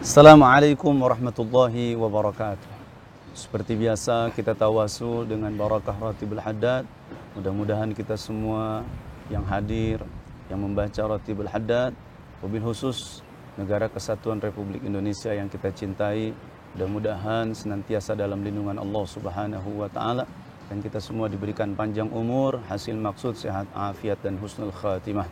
Assalamualaikum warahmatullahi wabarakatuh. Seperti biasa kita tawasul dengan barakah Ratibul Haddad. Mudah-mudahan kita semua yang hadir, yang membaca Ratibul Haddad, wabil khusus Negara Kesatuan Republik Indonesia yang kita cintai, mudah-mudahan senantiasa dalam lindungan Allah Subhanahu wa taala dan kita semua diberikan panjang umur, hasil maksud sehat afiat dan husnul khatimah.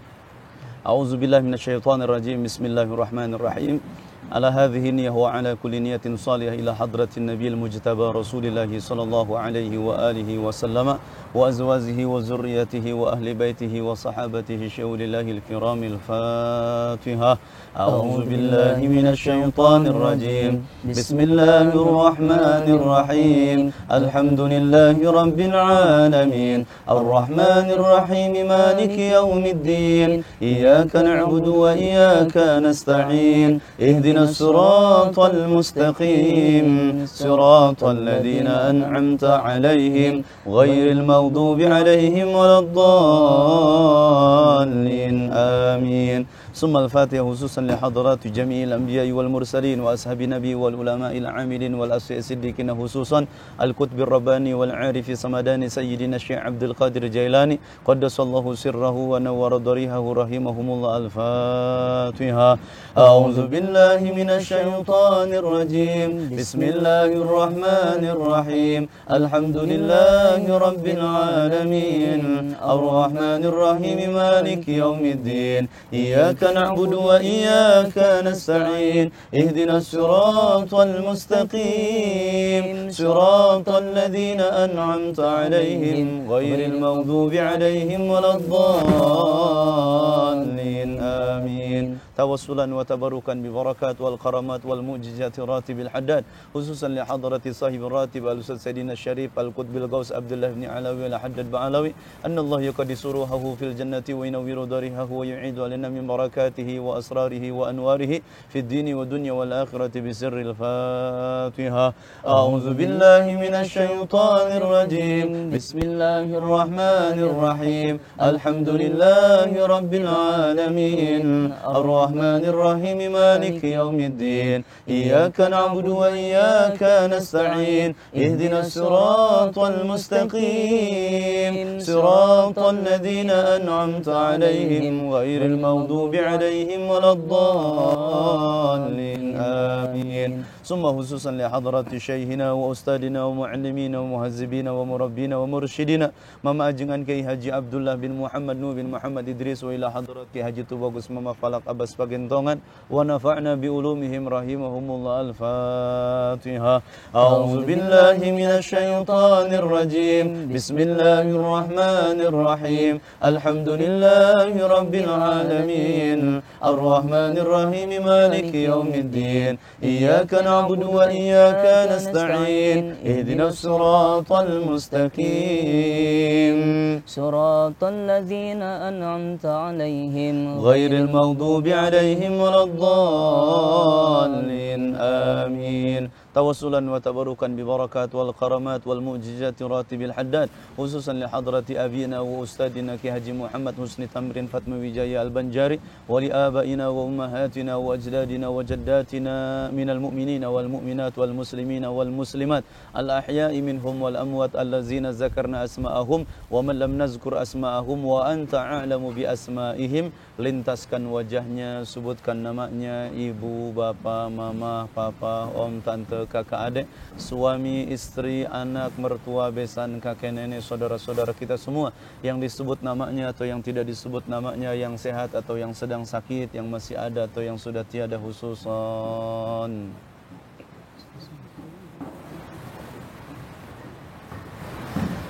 A'udzubillahi minasyaitonir rajim. Bismillahirrahmanirrahim. Ala hadhihi niyyah wa ala kulli niyatin salihah ila hadratin nabiyil mujtaba Rasulillah sallallahu alaihi wa alihi wa sallama wa azwajihi wa zurriyyatihi wa ahli baitihi wa sahabatihi syauhillahil kiramil Fatihah. A'udzu billahi minasyaitonir rajim. Bismillahirrahmanirrahim. Alhamdulillahi rabbil alamin. Arrahmanir rahim. Maliki yaumiddin. Iyyaka na'budu wa iyyaka nasta'in. اهدنا الصراط المستقيم صراط الذين أنعمت عليهم غير المغضوب عليهم ولا الضالين آمين. ثم الفاتحة خصوصا لحضرات جميع الأنبياء والمرسلين وأصحاب النبي والعلماء العاملين والأصفياء الصديقين خصوصا الكتب الرباني والعارف صمدان سيدنا الشيخ عبد القادر الجيلاني قدس الله سره ونور ضريحه رحمهم الله. الفاتحة. أعوذ بالله من الشيطان الرجيم. بسم الله الرحمن الرحيم. الحمد لله رب العالمين. الرحمن الرحيم. مالك يوم الدين. إياك نعبد وإياك نستعين. اهدنا الصراط المستقيم صراط الذين أنعمت عليهم غير المغضوب عليهم ولا الضالين آمين. توسلا وتبركا ببركات والكرامات والمعجزات راتب الحداد خصوصا لحضرة صاحب الراتب الأستاذ سيدنا الشريف القطب الغوث عبد الله بن علوي الحداد بعلوي أن الله يقدس روحه في الجنة وينور دارها ويعيد علينا من بركاته وأسراره وأنواره في الدين والدنيا والآخرة بسر الفاتحة. أعوذ بالله من الشيطان الرجيم. بسم الله الرحمن الرحيم. الحمد لله رب العالمين. الرحمن الرحيم. مالك يوم الدين. إياك نعبد وإياك نستعين. اهدنا الصراط المستقيم صراط الذين أنعمت عليهم غير المغضوب عليهم ولا الضالين آمين. ثم خصوصا لحضرات شيخنا وأستاذنا ومعلمين ومهذبين ومربين ومرشدين مما أجنان كي Haji Abdullah bin Muhammad Nuh bin Muhammad Idris wa ila hadrat Ki Haji Tubagus Mama Falak Abbas Pagentongan wa nafa'na bi ulumihim rahimahumullah. Al-Fatihah. A'udzu billahi minasy syaithanir rajim. Bismillahir rahim. Alhamdulillahi rabbil alamin. Arrahmanir rahim. Maliki yaumiddin. Iyyaka na'budu wa iyyaka nasta'in. Ihdinas siratal mustaqim صراط الذين أنعمت عليهم غير المغضوب عليهم ولا الضالين آمين. توسلا وتبركا ببركات والكرامات والمعجزات راتب الحداد خصوصا لحضرة أبينا وأستاذنا كي حجي محمد حسني تمرين فاطمة وجاية البنجاري ولآبائنا وأمهاتنا وأجدادنا وجداتنا من المؤمنين والمؤمنات والمسلمين والمسلمات الأحياء منهم والأموات الذين ذكرنا أسماءهم ومن لم نذكر أسماءهم وأنت أعلم بأسمائهم. Lintaskan wajahnya, sebutkan namanya, ibu, bapak, mama, papa, om, tante, kakak, adik, suami, istri, anak, mertua, besan, kakek, nenek, saudara-saudara kita semua yang disebut namanya atau yang tidak disebut namanya, yang sehat atau yang sedang sakit, yang masih ada atau yang sudah tiada khususan.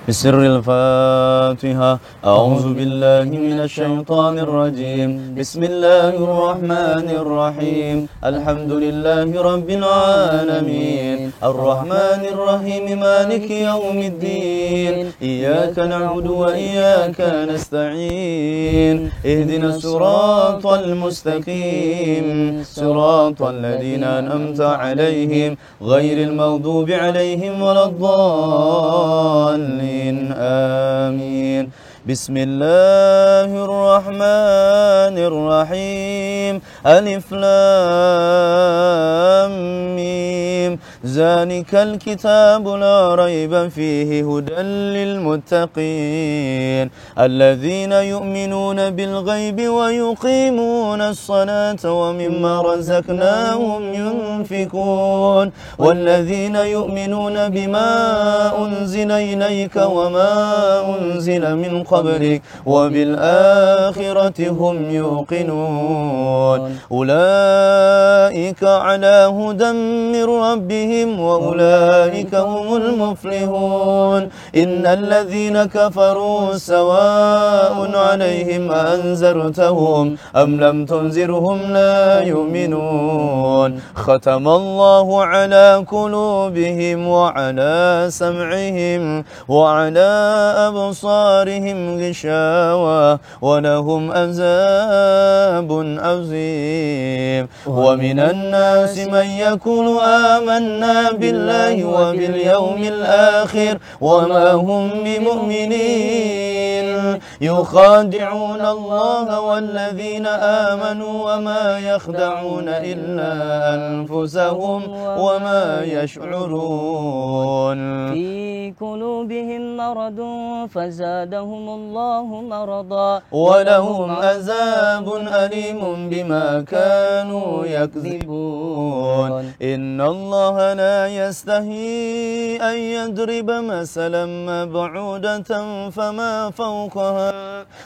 بسر الفاتحة. أعوذ بالله من الشيطان الرجيم. بسم الله الرحمن الرحيم. الحمد لله رب العالمين. الرحمن الرحيم. مالك يوم الدين. إياك نعبد وإياك نستعين. اهدنا الصراط المستقيم صراط الذين أنعمت عليهم غير المغضوب عليهم ولا الضالين آمين. بسم الله الرحمن الرحيم. ألف لام ذلك الكتاب لا ريب فيه هدى للمتقين الذين يؤمنون بالغيب ويقيمون الصلاة ومما رزقناهم ينفقون والذين يؤمنون بما أنزل إليك وما أنزل من قبلك وبالآخرة هم يوقنون أولئك على هدى من ربهم وأولئك هم المفلحون إن الذين كفروا سواء عليهم أنذرتهم أم لم تنذرهم لا يؤمنون ختم الله على قلوبهم وعلى سمعهم وعلى أبصارهم غشاوة ولهم عذاب عظيم ومن الناس من يقول آمنا بالله وباليوم الآخر وما هم بمؤمنين يخادعون الله والذين آمنوا وما يخدعون إلا أنفسهم وما يشعرون في قلوبهم مرض فزادهم الله مرضا ولهم عذاب أليم بما كانوا يكذبون إن الله لا يستحي أن يضرب مثلا ما بعودة فما فوقها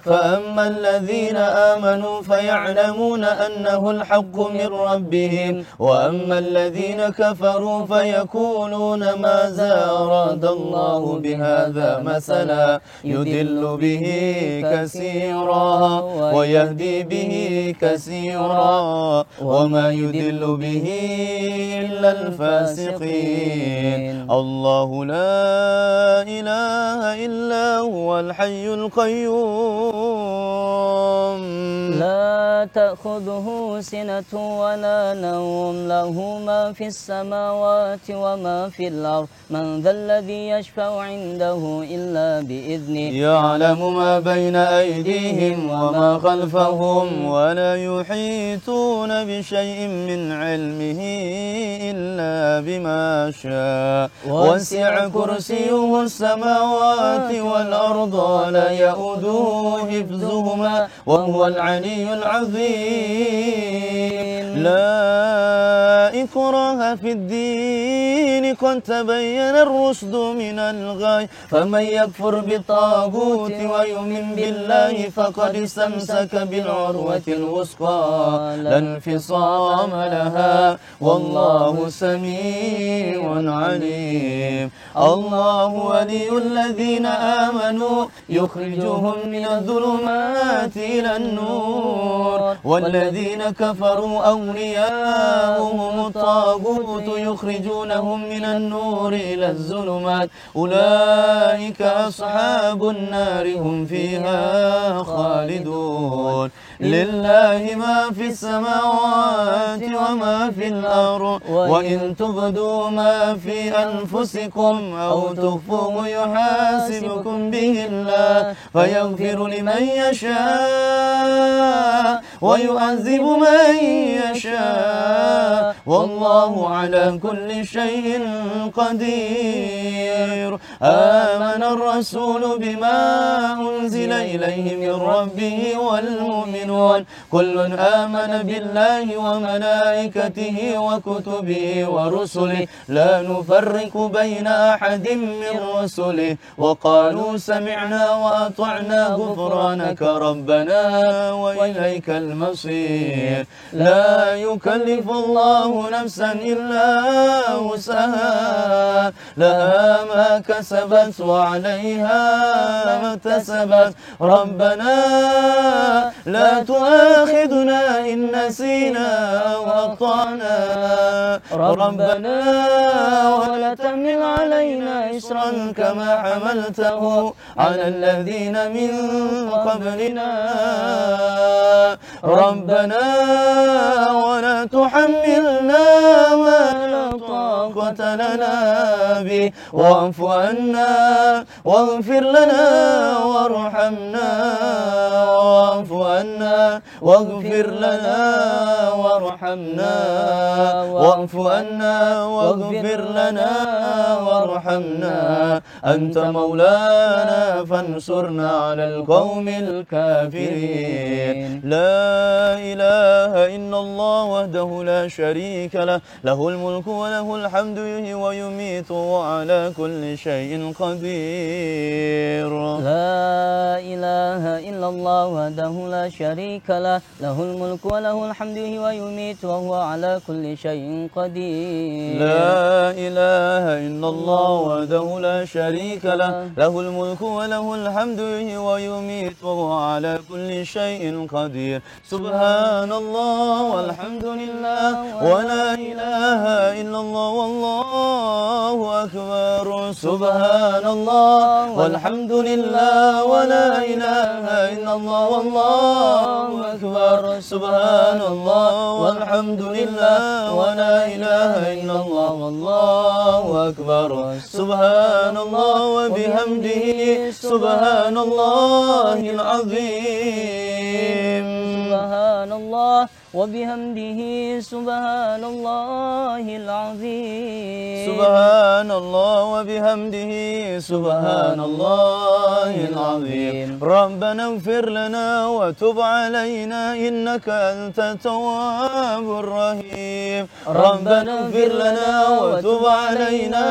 فأما الذين آمنوا فيعلمون أنه الحق من ربهم وأما الذين كفروا فيقولون ماذا أراد الله بهذا مثلا يضل به كثيرا ويهدي به كثيرا وما يضل به إلا الفاسقين الله لا إله إلا هو الحي القيوم لا تأخذه سنة ولا نوم له ما في السماوات وما في الأرض من ذا الذي يشفع عنده إلا بإذنه يعلم ما بين أيديهم وما خلفهم ولا يحيطون بشيء من علمه إلا بما شاء وسع كرسيه السماوات والأرض ولا يؤوده حفظهما وهو العلي العظيم لا إكراه في الدين قد تبين الرشد من الغي فمن يكفر بالطاغوت ويؤمن بالله فقد استمسك بالعروة الوثقى لا انفصام لها والله سميع عليم الله ولي الذين آمنوا يخرجهم من الظلمات إلى النور والذين كفروا أولياؤهم الطاغوت يخرجونهم من النور إلى الظلمات أولئك أصحاب النار هم فيها خالدون لله ما في السماوات وما في الأرض وإن تبدوا ما في أنفسكم أو تخفوه يحاسبكم به الله فيغفر لمن يشاء ويعذب من يشاء والله على كل شيء قدير آمن الرسول بما أنزل إليه من ربه والمؤمنون كل آمن بالله وملائكته وكتبه ورسله لا نفرق بين أحد من رسله وقالوا سمعنا وأطعنا غفرانك ربنا وإليك المصير لا يكلف الله نفسا إلا وسعها لها ما كسبت وعليها ما اكتسبت ربنا لا تؤاخذنا إن نسينا أو أخطأنا ربنا ولا تحمل علينا إصرا كما حملته على الذين من قبلنا ربنا ولا تحملنا ما لا طاقة لنا به واعف عنا واغفر لنا وارحمنا واعف عنا واغفر لنا وارحمنا واعف عنا واغفر لنا وارحمنا أنت مولانا فانصرنا على القوم الكافرين. لا إله إلا الله وحده لا شريك له له الملك وله الحمد يحيي ويميت وعلى كل شيء قدير. لا إله إلا الله وحده لا شريك له له الملك وله الحمد يحيي ويميت وهو على كل شيء قدير. لا إله إلا الله وحده لا شريك له له الملك وله الحمد يحيي ويميت وهو على كل شيء قدير. سبحان الله والحمد لله ولا إله إلا الله والله أكبر. سبحان الله والحمد لله ولا إله إلا الله والله أكبر. سبحان الله والحمد لله ولا إله إلا الله والله أكبر. سبحان الله وبحمده سبحان الله العظيم. سبحان الله وبحمده سبحان الله العظيم. سبحان الله وبحمده سبحان الله العظيم. ربنا اغفر لنا وتب علينا إنك أنت التواب الرحيم. ربنا اغفر لنا وتب علينا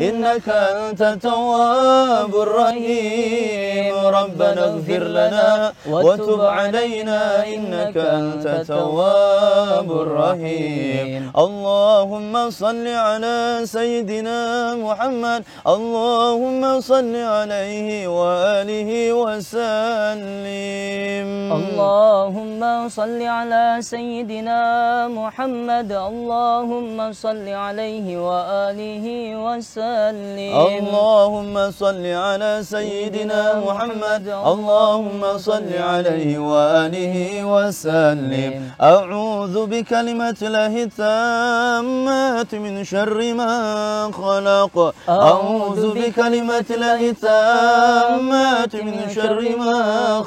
إنك أنت التواب الرحيم. ربنا اغفر لنا وتب علينا إنك أنت التواب الرحيم. اللهم صل على سيدنا محمد اللهم صل عليه وآله وسلم. اللهم صل على سيدنا محمد اللهم صل عليه وآله وسلم. اللهم صل على سيدنا محمد اللهم صل عليه وآله وسلم. أعوذ بكلمة الله التامات من شر ما خلق. أعوذ بكلمة الله التامات من شر ما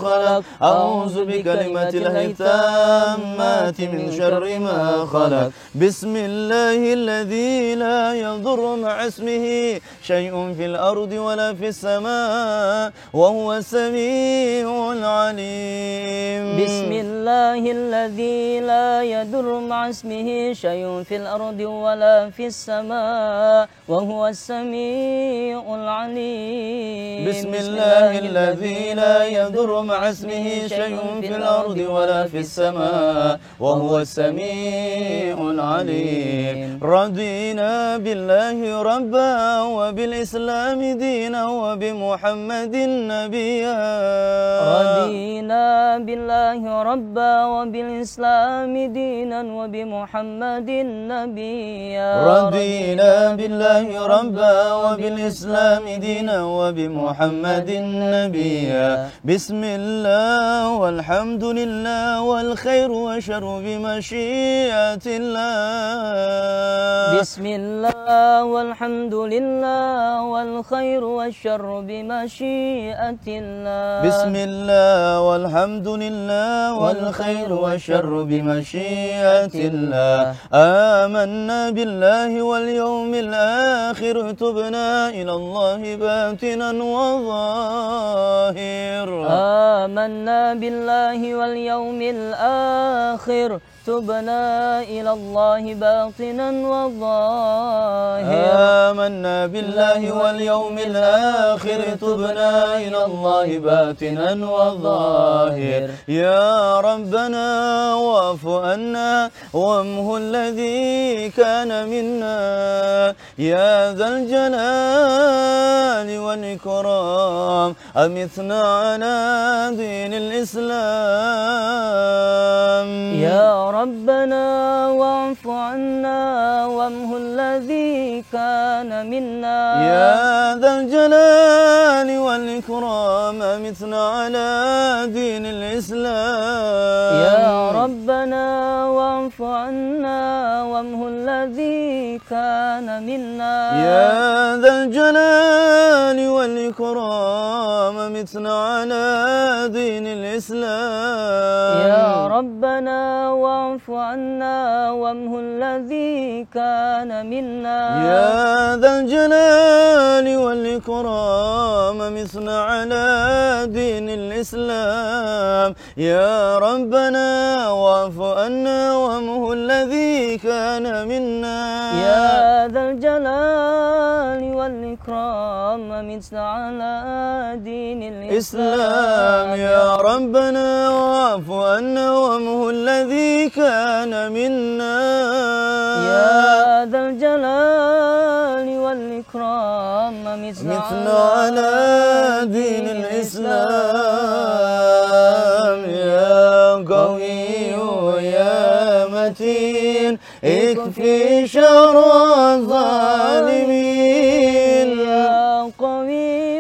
خلق. أعوذ بكلمة الله التامات من شر ما خلق. بسم الله الذي لا يضر مع اسمه شيء في الأرض ولا في السماء وهو السميع العليم. بسم الله الذي لا يضر مع اسمه شيء في الأرض ولا في السماء وهو السميع العليم. بسم الله الذي لا يضر مع اسمه شيء في الأرض ولا في السماء وهو السميع العليم. رضينا بالله ربا وبالإسلام دينا وبمحمد نبيا. رضينا بالله ربا وبالإسلام دينا وبمحمد نبيا. رضينا بالله ربا وبالإسلام دينا وبمحمد نبيا. بسم الله والحمد لله والخير والشر بمشيئة الله. بسم الله والحمد لله والخير والشر بمشيئة الله. بسم الله والحمد لله والخير والشر بمشيئة الله. آمنا بالله واليوم الآخر تبنا إلى الله باطنا وظاهر. آمنا بالله واليوم الآخر تبنا إلى الله باطنا وظاهر. آمنا بالله واليوم الآخر تبنا إلى الله باطنا وظاهر. يا ربنا واعف عنا وامه الذي كان منا يا ذا الجلال والإكرام. أمتنا على دين الإسلام. يا ربنا واعف عنا وامه الذي كان منا يا ذا الجلال والإكرام. أمتنا على دين الإسلام. يا ربنا واعف عنا وامه الذي الذي كان منا يا ذا الجلال والإكرام متنا على دين الإسلام يا ربنا واعف عنا وامه الذي كان منا يا ذا الجلال والإكرام متنا على دين الإسلام يا ربنا واعف عنا وامه الذي كان منا يا ذا الجلال والإكرام متنا على دين الإسلام يا ربنا واعف عنا وامه الذي كان منا يا ذا الجلال والإكرام متنا على دين الإسلام يا قوي يا متين اكفي شر الظالمين يا قوي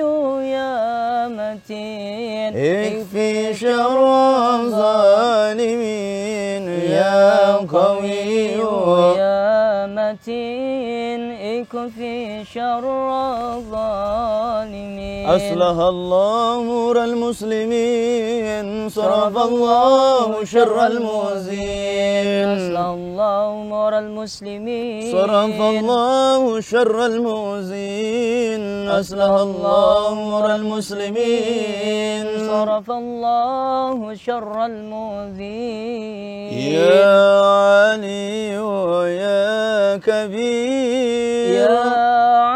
يا متين اكفي شر الظالمين يا قوي يا متين اكفي شر الظالمين أصلح الله أمور المسلمين صرف الله شر المؤذين أصلح الله أمور المسلمين صرف الله شر المؤذين أصلح الله أمور المسلمين صرف الله شر المؤذين يا علي يا كبير يا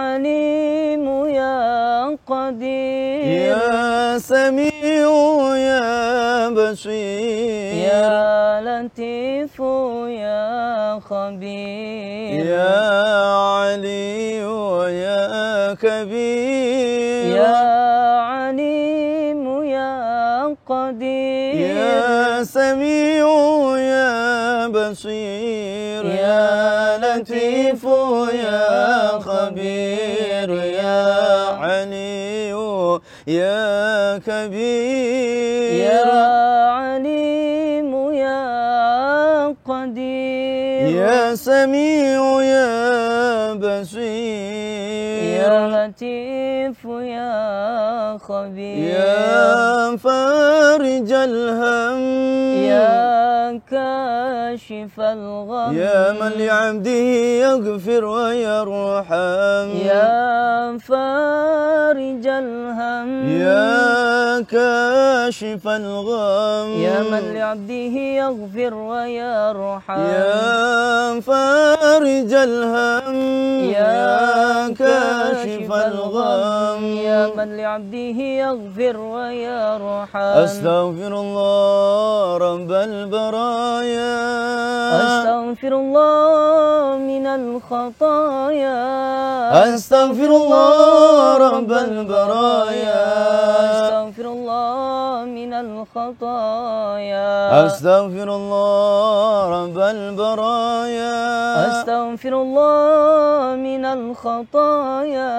عليم يا قدير يا سميع يا بصير يا لطيف يا خبير يا علي يا كبير يا عليم يا قدير يا سميع يا بصير يا لطيف يا خبير يا علي يا كبير يا عليم يا قدير يا سميع يا بصير يا لطيف يا خبير يا فارج الهم يا كاشف الغم يا من لعبده يغفر ويرحم يا فارج الهم يا كاشف الغم يا من لعبده يغفر ويرحم يا فارج الهم يا كاشف الغم يا من لعبده يغفر ويرحم أستغفر الله رب البرايا أستغفر الله من الخطايا أستغفر الله رب البرايا أستغفر الله من الخطايا أستغفر الله رب البرايا أستغفر الله من الخطايا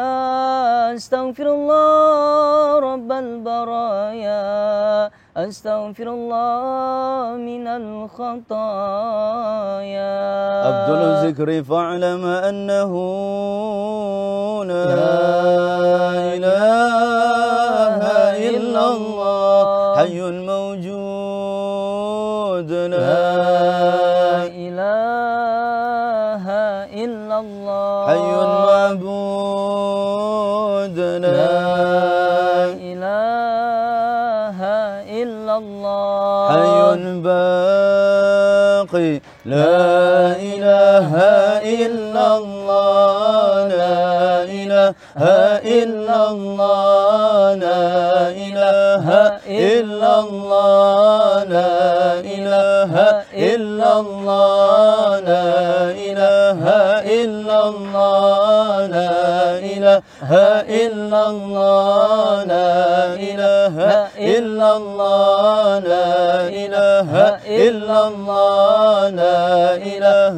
أستغفر الله رب البرايا أستغفر الله من الخطايا أبدل الذكر فاعلم أنه لا إله إلا الله حي موجود لا إله إلا الله حي معبود لا إله إلا الله حي باقي لا إله إلا الله لا إله إلا الله لا إله إلا الله لا إله إلا الله لا إله إلا الله لا إله إلا الله لا إله إلا الله لا إله إلا الله لا إله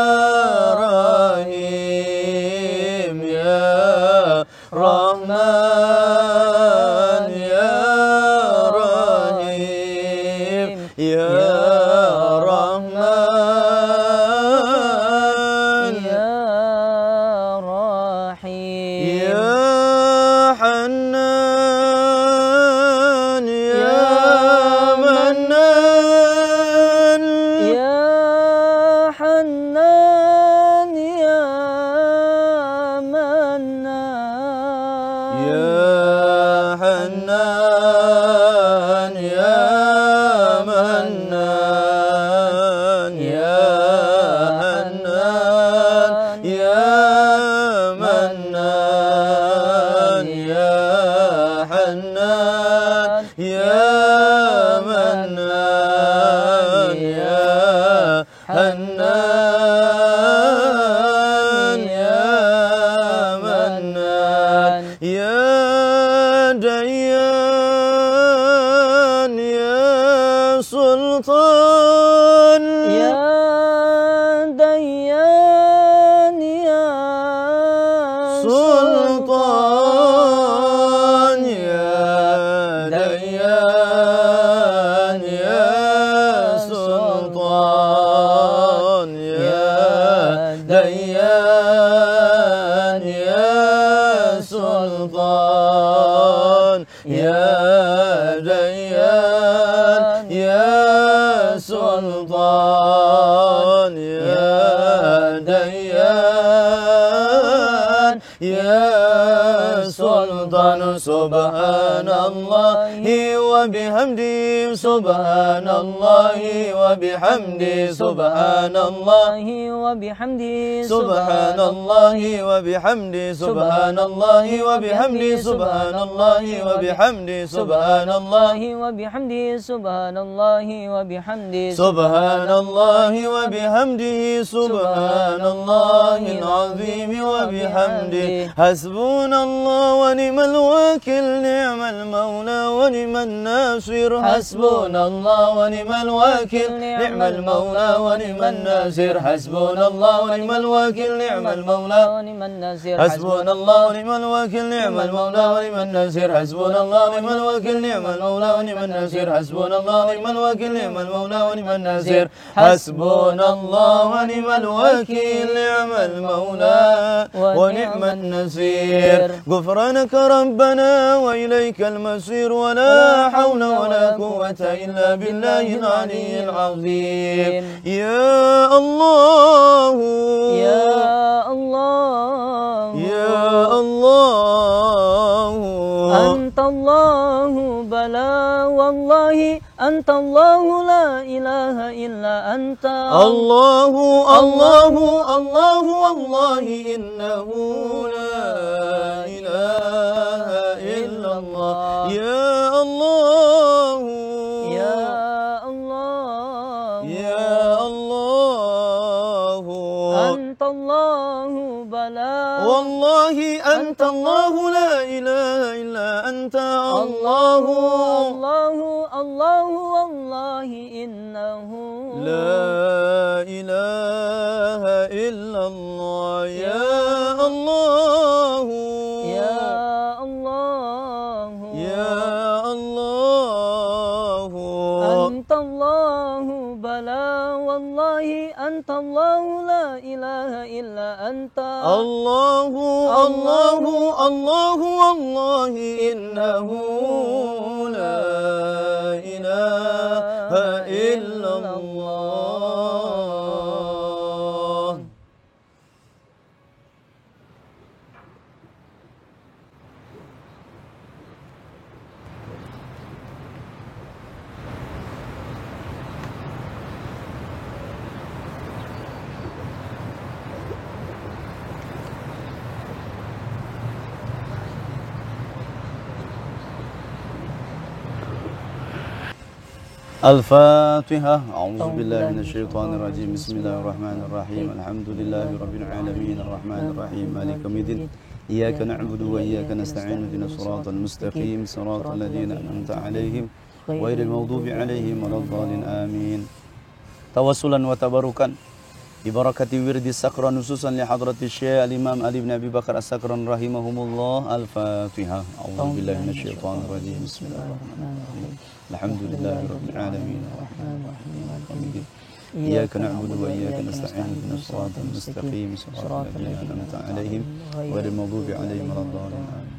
ديان يا سلطان يا ديان يا سلطان يا ديان يا سلطان سبحان الله وبحمده سبحان الله وبحمده سبحان الله وبحمده سبحان الله وبحمده سبحان الله وبحمده سبحان الله وبحمده سبحان الله وبحمده سبحان الله وبحمده سبحان الله وبحمده سبحان الله العظيم وبحمده حسبنا الله ونعم الوكيل نعم المولى ونعم الناصر حسبنا الله ونعم الوكيل نعم المولى ونعم الناصر حسبنا الله ونعم الوكيل نعم المولى ونعم الناصر حسبنا الله ونعم الوكيل نعم المولى ونعم الناصر حسبنا الله ونعم الوكيل نعم المولى ونعم الناصر حسبنا الله ونعم الوكيل نعم المولى ونعم الناصر حسبنا الله ونعم الوكيل نعم المولى ونعم النصير غفرانك ربنا وإليك المصير ولا حول ولا قوة إلا بالله العلي العظيم يا الله يا الله يا الله أنت الله بلا والله أنت الله لا إله إلا أنت الله الله الله والله إنه لا إله إلا الله يا الله يا الله يا الله أنت الله بلا والله أنت الله لا إله إلا أنت الله الله الله والله إنه لا إله إلا الله يا الله يا الله يا الله أنت الله بلا والله أنت الله لا إله إلا أنت الله الله الله والله إنه لا إله إلا الله الفاتحة أعوذ بالله من الشيطان الرجيم بسم الله الرحمن الرحيم الحمد لله رب العالمين الرحمن الرحيم مالك يوم الدين إياك نعبد وإياك نستعين اهدنا الصراط المستقيم صراط الذين أنعمت عليهم غير المغضوب عليهم ولا الضالين آمين توسلا وتبركا ببركة ورد السكران خصوصا لحضرة الشيخ الإمام علي بن أبي بكر السكران رحمهم الله الفاتحة أعوذ بالله من الشيطان الرجيم بسم الله الرحمن الرحيم الحمد لله رب العالمين الرحمن الرحيم مالك يوم الدين إياك نعبد وإياك نستعين اهدنا الصراط المستقيم صراط الذين أنعمت عليهم غير المغضوب عليهم ولا الضالين آمين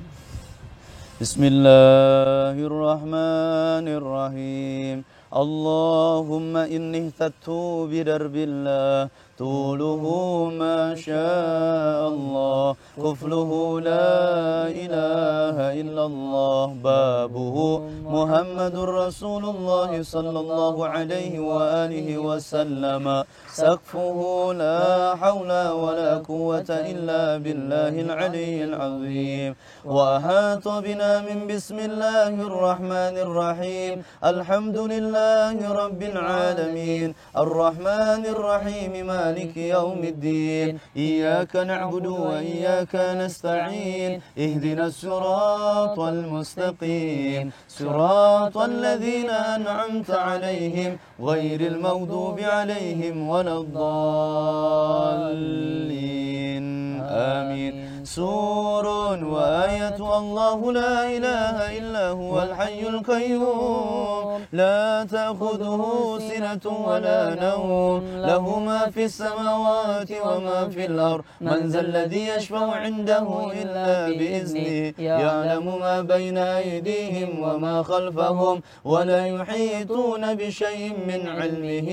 بسم الله الرحمن الرحيم اللهم إني اهتدت بدرب الله طوله ما شاء الله قفله لا إله إلا الله بابه محمد رسول الله صلى الله عليه وآله وسلم سقفه لا حول ولا قوة إلا بالله العلي العظيم وأحاط بنا من بسم الله الرحمن الرحيم الحمد لله رب العالمين الرحمن الرحيم مالك يوم الدين إياك نعبد وإياك نستعين اهدنا الصراط المستقيم صراط الذين أنعمت عليهم غير المغضوب عليهم ولا الضالين آمين منصور وآية الله لا إله إلا هو الحي القيوم لا تأخذه سنة ولا نوم له ما في السماوات وما في الأرض من ذا الذي يشفع عنده إلا بإذنه يعلم ما بين أيديهم وما خلفهم ولا يحيطون بشيء من علمه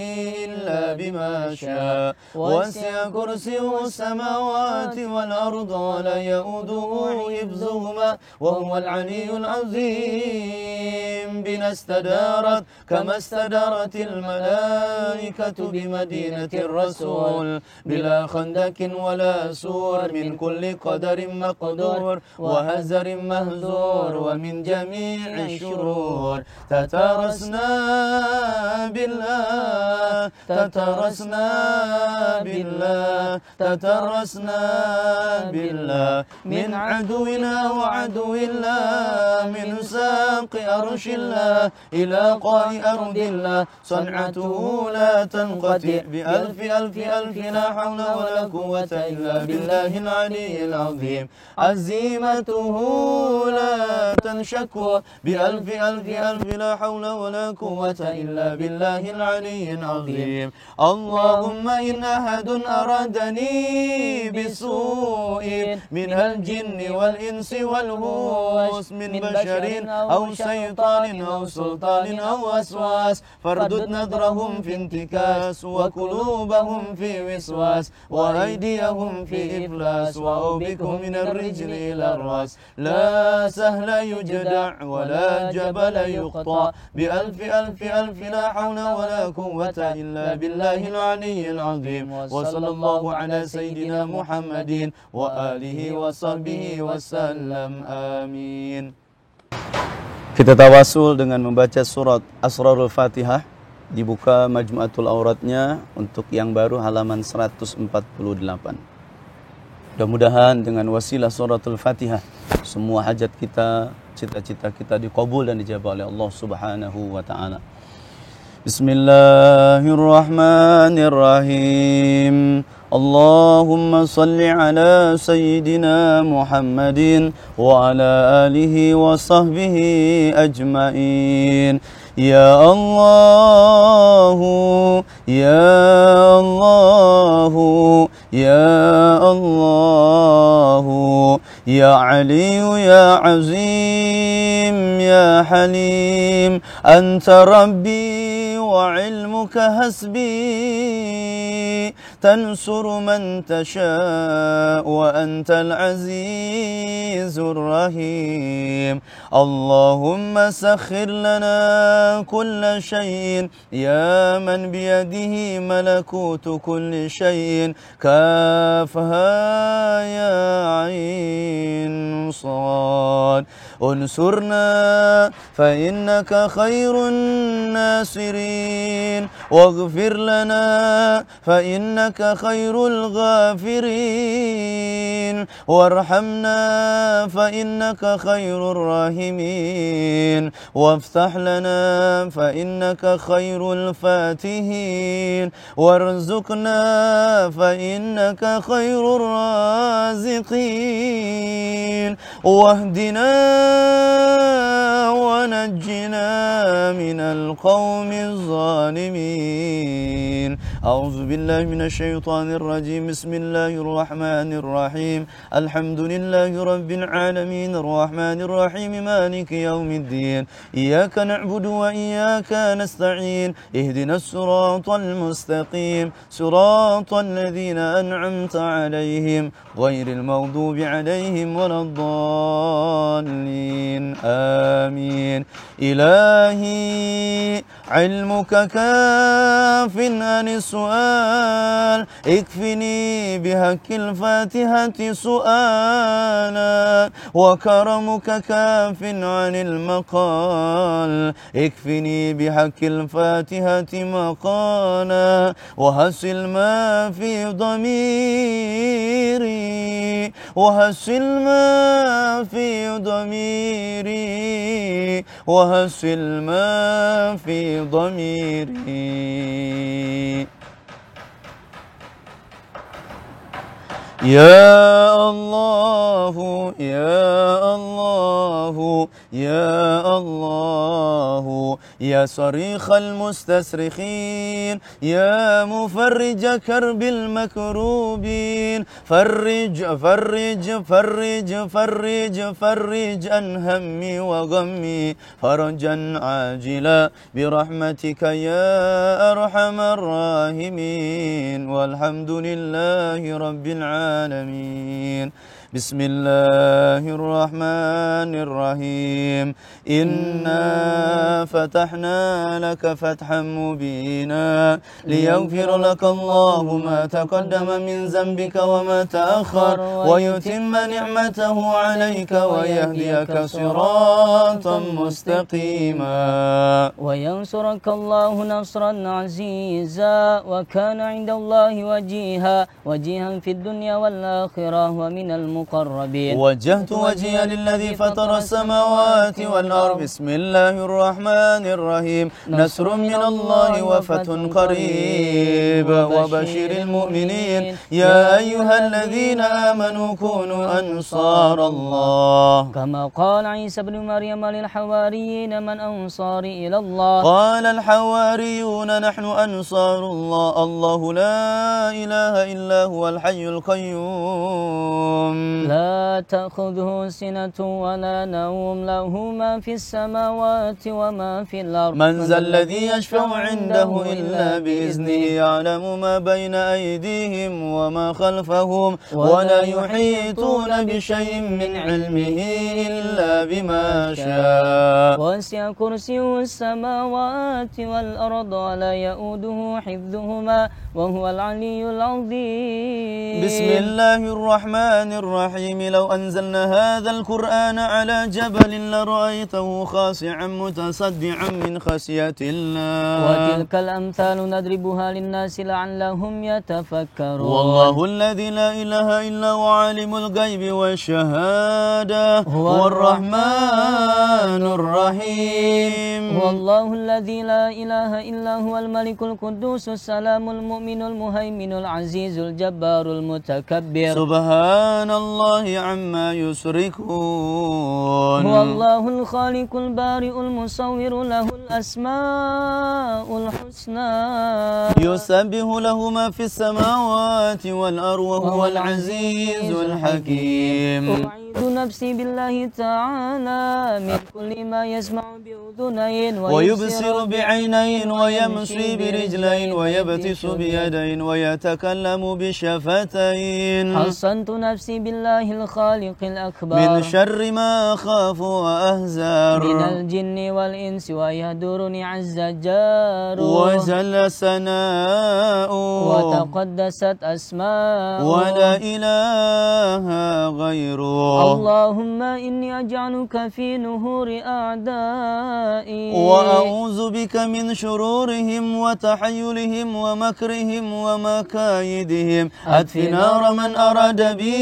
إلا بما شاء وسع كرسيه السماوات والأرض ولا يؤوده حفظهما وهو العلي العظيم بنا استدارت كما استدارت الملائكة بمدينة الرسول بلا خندق ولا سور من كل قدر مقدور وهزر مهزور ومن جميع الشرور تترسنا بالله تترسنا بالله تترسنا بالله من عدونا وعدو الله من ساق أرش الله إلى قاع أرض الله صنعته لا تنقطع بألف ألف ألف لا حول ولا قوة إلا بالله العلي العظيم عزيمته لا تنشك بألف ألف ألف لا حول ولا قوة إلا بالله العلي العظيم اللهم إن أحد أرادني بسوء من الجن والإنس والهوس من بشر أو شيطان أو سلطان أو وسواس فاردد نظرهم في انتكاس وقلوبهم في وسواس وأيديهم في إفلاس وأوبكهم من الرجل إلى الرأس لا سهل يجدع ولا جبل يقطع بألف ألف ألف لا حول ولا قوة إلا بالله العلي العظيم وصلى الله على سيدنا محمد وآله وصحبه وسلم آمين. Kita tawasul dengan membaca surat Asrarul Fatihah. Dibuka Majmu'atul Auratnya untuk yang baru halaman 148. Mudah-mudahan dengan wasilah suratul Fatihah semua hajat kita, cita-cita kita dikabul dan dijawab oleh Allah Subhanahu wa taala. Bismillahirrahmanirrahim. Allahumma salli ala Sayyidina Muhammadin wa ala alihi wa sahbihi ajma'in. Ya Allah, Ya Allah, Ya Allah, Ya Ali, Ya Azim, Ya Halim, Anta Rabbi wa ilmuka hasbi, tansur man tasha wa antal azizur rahim. Allahumma sakhir lana كل شيء يا من بيده ملكوت كل شيء كافها يا عين صاد انصرنا فإنك خير الناصرين واغفر لنا فإنك خير الغافرين وارحمنا فإنك خير الراحمين وافتح لنا فإنك خير الفاتحين وارزقنا فإنك خير الرازقين واهدنا ونجنا من القوم الظالمين. أعوذ بالله من الشيطان الرجيم. بسم الله الرحمن الرحيم. الحمد لله رب العالمين الرحمن الرحيم مالك يوم الدين. إياك نعبد وإياك نستعين. اهدنا الصراط المستقيم صراط الذين أنعمت عليهم غير المغضوب عليهم ولا الضالين آمين. إلهي علمك كاف عن السؤال اكفني بحق الفاتحة سؤالا وكرمك كاف عن المقال اكفني بحق الفاتحة مقالا وحصل ما في ضميري وحصل ما في ضميري وحصل ما في ضميري. يا الله يا الله يا الله يا صريخ المستصرخين يا مفرج كرب المكروبين فرج فرج فرج فرج فرج عن همي وغمي فرجا عاجلا برحمتك يا أرحم الراحمين والحمد لله رب العالمين بسم الله الرحمن الرحيم إنا فتحنا لك فتحا مبينا ليغفر لك الله ما تقدم من ذنبك وما تأخر ويتم نعمته عليك ويهديك صراطا مستقيما وينصرك الله نصرا عزيزا وكان عند الله وجيها في الدنيا والآخرة ومن المقربين وجهت وجهي للذي فطر السماوات والأرض بسم الله الرحمن الرحيم نصر من الله وفتح قريب وبشر المؤمنين يا أيها الذين آمنوا كونوا أنصار الله كما قال عيسى بن مريم للحواريين من أنصاري إلى الله قال الحواريون نحن أنصار الله الله لا إله إلا هو الحي القيوم لا تأخذه سنة ولا نوم له ما في السماوات وما في الأرض من ذا الذي يشفع عنده إلا بإذنه يعلم ما بين أيديهم وما خلفهم ولا يحيطون بشيء من علمه إلا بما شاء وسع كرسيه السماوات والأرض ولا يؤوده حفظهما وهو العلي العظيم بسم الله الرحمن الرحيم لو أنزلنا هذا القرآن على جبل لرأيته خاشعا متصدعا من خشية الله وتلك الأمثال نضربها للناس لعلهم يتفكرون والله الذي لا إله إلا هو عالم الغيب والشهادة هو الرحمن الرحيم هو الله الذي لا إله إلا هو الملك القدوس السلام المؤمن المهيمن العزيز الجبار المتكبر سبحان الله عما يشركون هو الله الخالق البارئ المصور له الأسماء الحسنى يسبح له ما في السماوات والأرض وهو العزيز الحكيم أعيذ نفسي بالله تعالى من كل ما يسمع بأذنين ويبصر بعينين ويمشي برجلين ويبتس بيدين ويتكلم بشفتين حصنت نفسي بالله الخالق الأكبر من شر ما أخاف وأهزر من الجن والإنس ويهدرني عز جاره وجل ثناؤه وتقدست أسماؤه ولا إله غيره اللهم إني أجعلك في نهور أعدائي وأعوذ بك من شرورهم وتحيلهم ومكرهم ومكايدهم أطفئ نار من أراد بي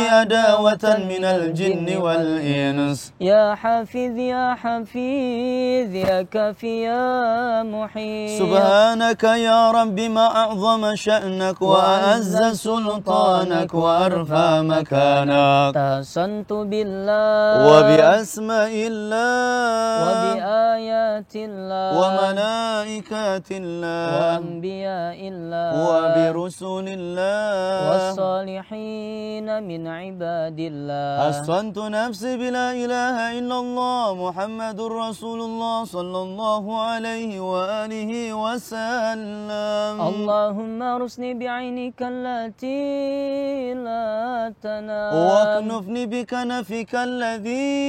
عداوة من الجن والإنس يا حافظ يا حفيظ يا كافي يا محيط سبحانك يا رب ما أعظم شأنك وأعز سلطانك وأرفع مكانك تحصنت بالله وبأسماء الله وبآيات الله وملائكة الله وأنبياء الله وبرسل الله والصالحين من عباد الله حصنت نفسي بلا إله إلا الله محمد رسول الله صلى الله عليه وآله وسلم اللهم ارسني بعينك التي لا تنام واكنفني بكنفك الذي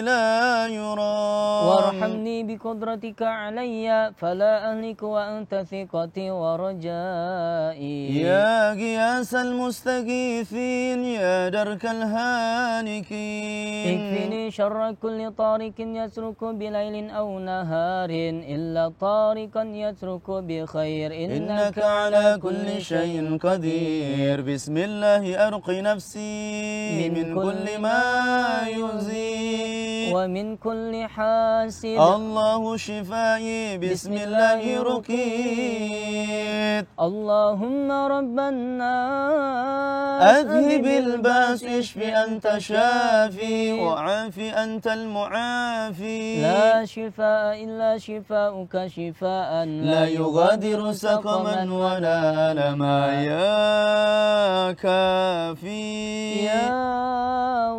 لا يرام وارحمني بقدرتك علي فلا أهلك وأنت ثقتي ورجائي يا غياث المستغيثين يا درك الهالكين اكفني شر كل طارق يترك بليل أو نهار إلا طارقا يترك بخير إنك على كل شيء قدير بسم الله أرقي نفسي من كل ما يؤذي ومن كل حاسد. الله شفائي بسم الله رقيت. اللهم رب الناس أذهب الباس اشف أنت شافي وعافي أنت المعافي. لا شفاء إلا شفاؤك شفاء لا يغادر سقما ولا ألما يا كافي يا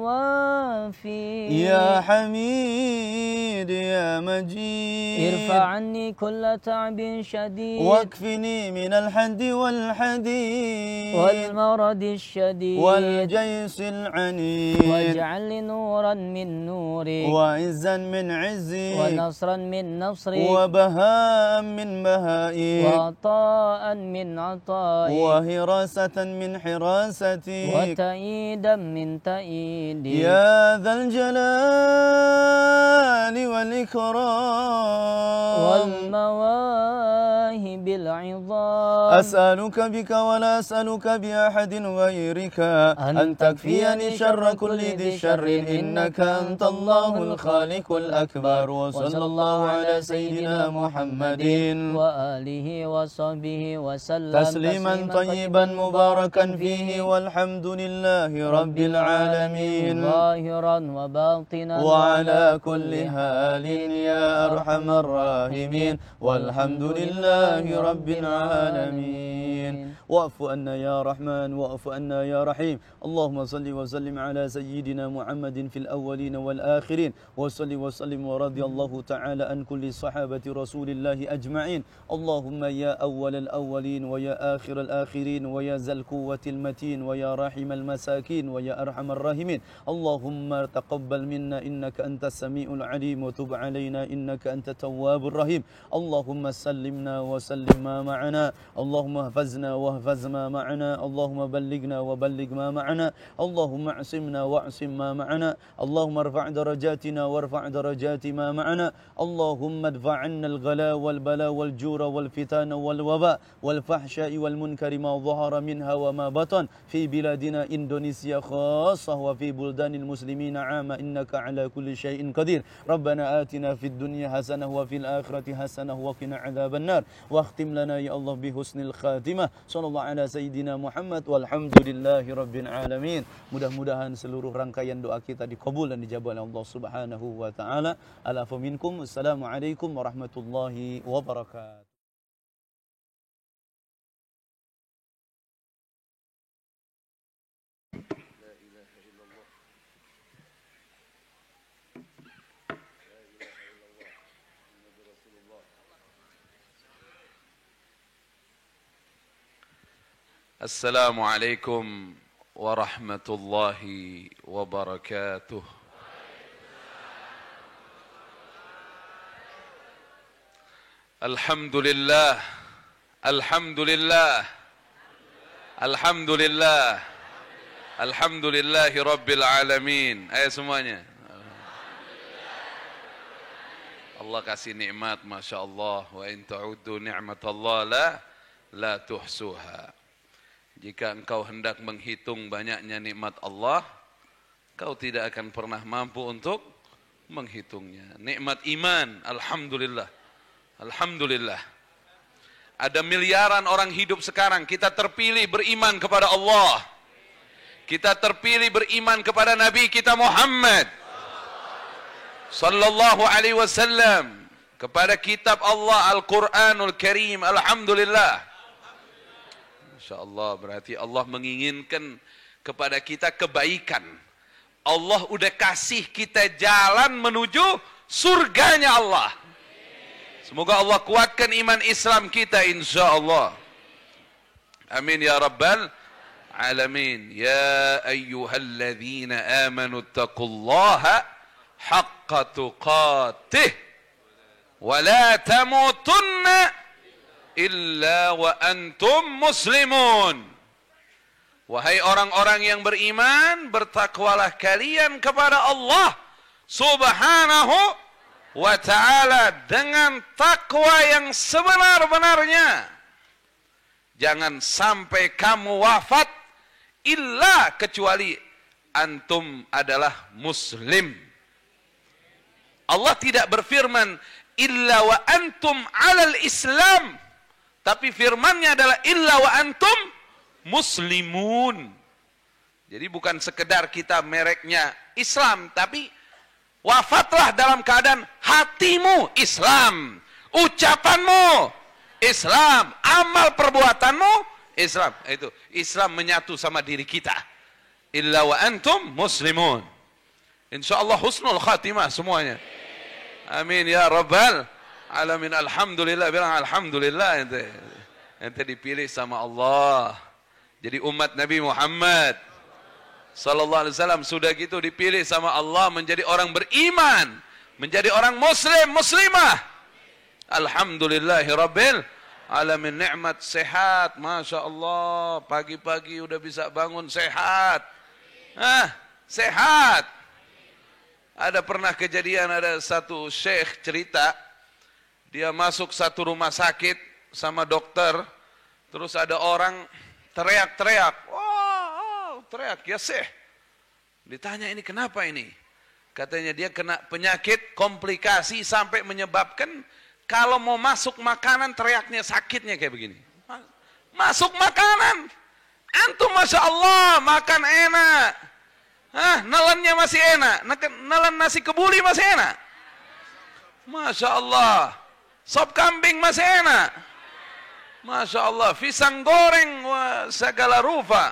وافي يا حميد يا مجيد. ارفع عني كل تعب شديد واكفني من الحد والحديد والمرض الشديد والجيش العنيد. واجعل لي نورا من نوري وعزا من عزي ونصرا من نصري وبهاء من بهائي وعطاء من عطائي وهراسة من حراستي وتأييدا من تأييدي يا ذا الجلال والإكرام والمواهب العظام. أسألك بك ولا أسألك بأحد غيرك أن تكفيني شر كل ذي شر إنك أنت الله الخالق الأكبر. وصلى الله على سيدنا محمد وآله وصحبه وسلم تسليما طيبا مباركا فيه والحمد لله رب العالمين ظاهرا وباطنا وعلى كل حال يا أرحم الراحمين والحمد لله رب العالمين. واعف عنا يا رحمن واعف عنا يا رحيم. اللهم صل وسلم على سيدنا محمد في الأولين والآخرين وصل وسلم ورضي الله تعالى عن كل صحابة رسول الله أجمعين. اللهم يا أول الأولين ويا آخر الآخرين ويا ذا القوة المتين ويا راحم المساكين ويا أرحم الراحمين. اللهم تقبل منا إنك أنت السميع العليم وتب علينا إنك أنت التواب الرحيم. اللهم سلمنا وسلم ما معنا. اللهم احفظنا واحفظ ما معنا. اللهم بلغنا وبلغ ما معنا. اللهم اعصمنا واعصم ما معنا. اللهم ارفع درجاتنا وارفع درجات ما معنا. اللهم ادفع عنا الغلاء والبلاء والجور والفتن والوباء والفحشاء والمنكر ما ظهر منها وما بطن في بلادنا إندونيسيا خاصة وفي بلدان المسلمين عامة إنك على كل شيء قدير. ربنا آتنا في الدنيا حسنة وفي الآخرة حسنة وقنا عذاب النار. واختم لنا يا الله بحسن الخاتمة. صلى الله على سيدنا Muhammad walhamdulillahi rabbil alamin. Mudah-mudahan seluruh rangkaian doa kita dikabul dan dijabah oleh Allah Subhanahu wa taala. Alafu minkum. Assalamualaikum warahmatullahi wabarakatuh. Assalamualaikum warahmatullahi wabarakatuh. Alhamdulillah, alhamdulillah, alhamdulillah, alhamdulillahi rabbil alamin. Ayo semuanya. Allah kasih nikmat, masya Allah. Wa in ta'uddu ni'matallah la tuhsuha. Jika engkau hendak menghitung banyaknya nikmat Allah, kau tidak akan pernah mampu untuk menghitungnya. Nikmat iman, alhamdulillah. Alhamdulillah. Ada miliaran orang hidup sekarang, kita terpilih beriman kepada Allah. Kita terpilih beriman kepada Nabi kita Muhammad sallallahu alaihi wasallam, kepada kitab Allah Al-Quranul Karim. Alhamdulillah. InsyaAllah, berarti Allah menginginkan kepada kita kebaikan. Allah udah kasih kita jalan menuju surganya Allah. Semoga Allah kuatkan iman Islam kita insyaAllah. Amin ya Rabbal Alamin. Ya ayyuhalladzina amanu taqullaha haqqa tuqatih wa la tamutunna illa wa antum muslimun. Wahai orang-orang yang beriman, bertakwalah kalian kepada Allah Subhanahu wa ta'ala dengan takwa yang sebenar-benarnya. Jangan sampai kamu wafat illa kecuali antum adalah muslim. Allah tidak berfirman illa wa antum 'alal Islam, tapi firman-Nya adalah illa wa antum muslimun. Jadi bukan sekedar kita mereknya Islam, tapi wafatlah dalam keadaan hatimu Islam, ucapanmu Islam, amal perbuatanmu Islam. Itu Islam menyatu sama diri kita. Illa wa antum muslimun. Insyaallah husnul khatimah semuanya. Amin ya rabbal alamin. Alhamdulillah, bilang alhamdulillah ente dipilih sama Allah jadi umat Nabi Muhammad sallallahu alaihi wasallam. Sudah gitu dipilih sama Allah menjadi orang beriman, menjadi orang muslim, muslimah. Alhamdulillahi rabbil alamin. Nikmat sehat, Masya Allah. Pagi-pagi udah bisa bangun sehat. Sehat. Ada pernah kejadian, ada satu syekh cerita, dia masuk satu rumah sakit sama dokter, terus ada orang teriak-teriak, teriak, ya syekh. Ditanya ini kenapa ini? Katanya dia kena penyakit komplikasi sampai menyebabkan kalau mau masuk makanan teriaknya, sakitnya kayak begini. Masuk makanan, antum Masya Allah makan enak. Nelannya masih enak, nelan nasi kebuli masih enak. Masya Allah, sop kambing masih enak. Masya Allah, pisang goreng, wah, segala rupa.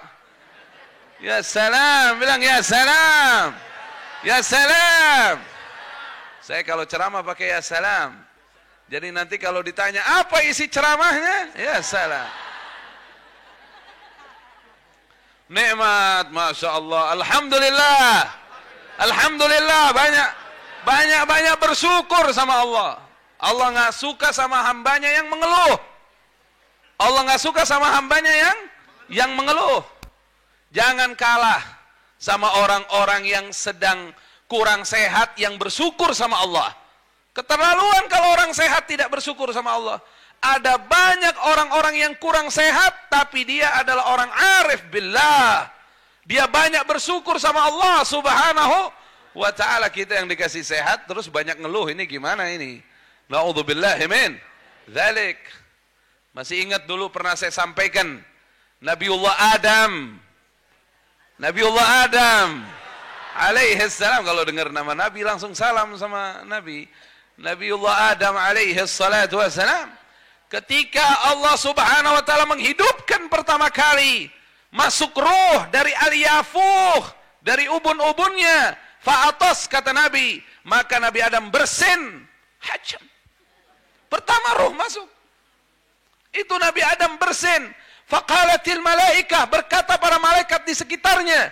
Ya salam, bilang ya salam. Ya salam. Saya kalau ceramah pakai ya salam. Jadi nanti kalau ditanya apa isi ceramahnya, ya salam. Nikmat, Masya Allah. Alhamdulillah. Alhamdulillah. Banyak bersyukur sama Allah. Allah nggak suka sama hambanya yang mengeluh. Allah nggak suka sama hambanya yang mengeluh. Jangan kalah sama orang-orang yang sedang kurang sehat yang bersyukur sama Allah. Keterlaluan kalau orang sehat tidak bersyukur sama Allah. Ada banyak orang-orang yang kurang sehat, tapi dia adalah orang arif billah. Dia banyak bersyukur sama Allah subhanahu wa ta'ala. Kita yang dikasih sehat, terus banyak ngeluh. Ini gimana ini? Na'udzubillahi min dzalik. Masih ingat dulu pernah saya sampaikan, Nabiullah Adam alaihi salam. Kalau dengar nama Nabi langsung salam sama Nabi. Nabiullah Adam alaihi salatu wassalam. Ketika Allah subhanahu wa ta'ala menghidupkan pertama kali, masuk ruh dari al-yafuh, dari ubun-ubunnya, fa'atas kata Nabi, maka Nabi Adam bersin, hajam. Pertama ruh masuk. Itu Nabi Adam bersin. Faqalatil malaikah, berkata para malaikat di sekitarnya,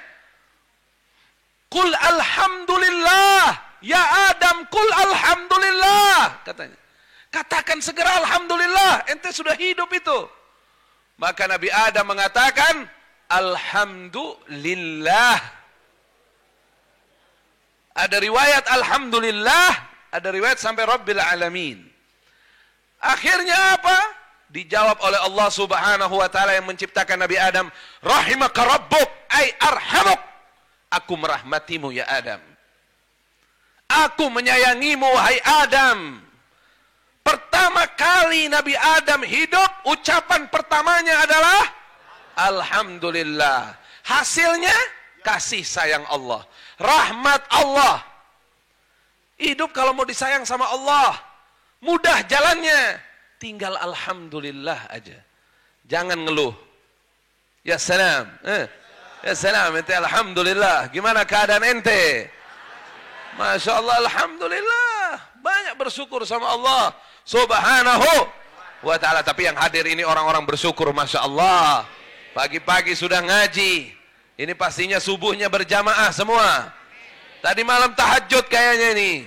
Qul alhamdulillah, ya Adam, qul alhamdulillah, katanya. Katakan segera alhamdulillah, ente sudah hidup itu. Maka Nabi Adam mengatakan alhamdulillah. Ada riwayat alhamdulillah, ada riwayat sampai rabbil alamin. Akhirnya apa? Dijawab oleh Allah subhanahu wa ta'ala yang menciptakan Nabi Adam, rahimaka rabbuk ay arhamuk. Aku merahmatimu ya Adam. Aku menyayangimu wahai Adam. Pertama kali Nabi Adam hidup, ucapan pertamanya adalah alhamdulillah. Hasilnya kasih sayang Allah, rahmat Allah. Hidup kalau mau disayang sama Allah, mudah jalannya, tinggal alhamdulillah aja. Jangan ngeluh. Ya salam. Ya salam, ente alhamdulillah. Gimana keadaan ente? Masya Allah, alhamdulillah. Banyak bersyukur sama Allah subhanahu wa ta'ala. Tapi yang hadir ini orang-orang bersyukur, Masya Allah. Pagi-pagi sudah ngaji. Ini pastinya subuhnya berjamaah semua. Tadi malam tahajud kayaknya ini.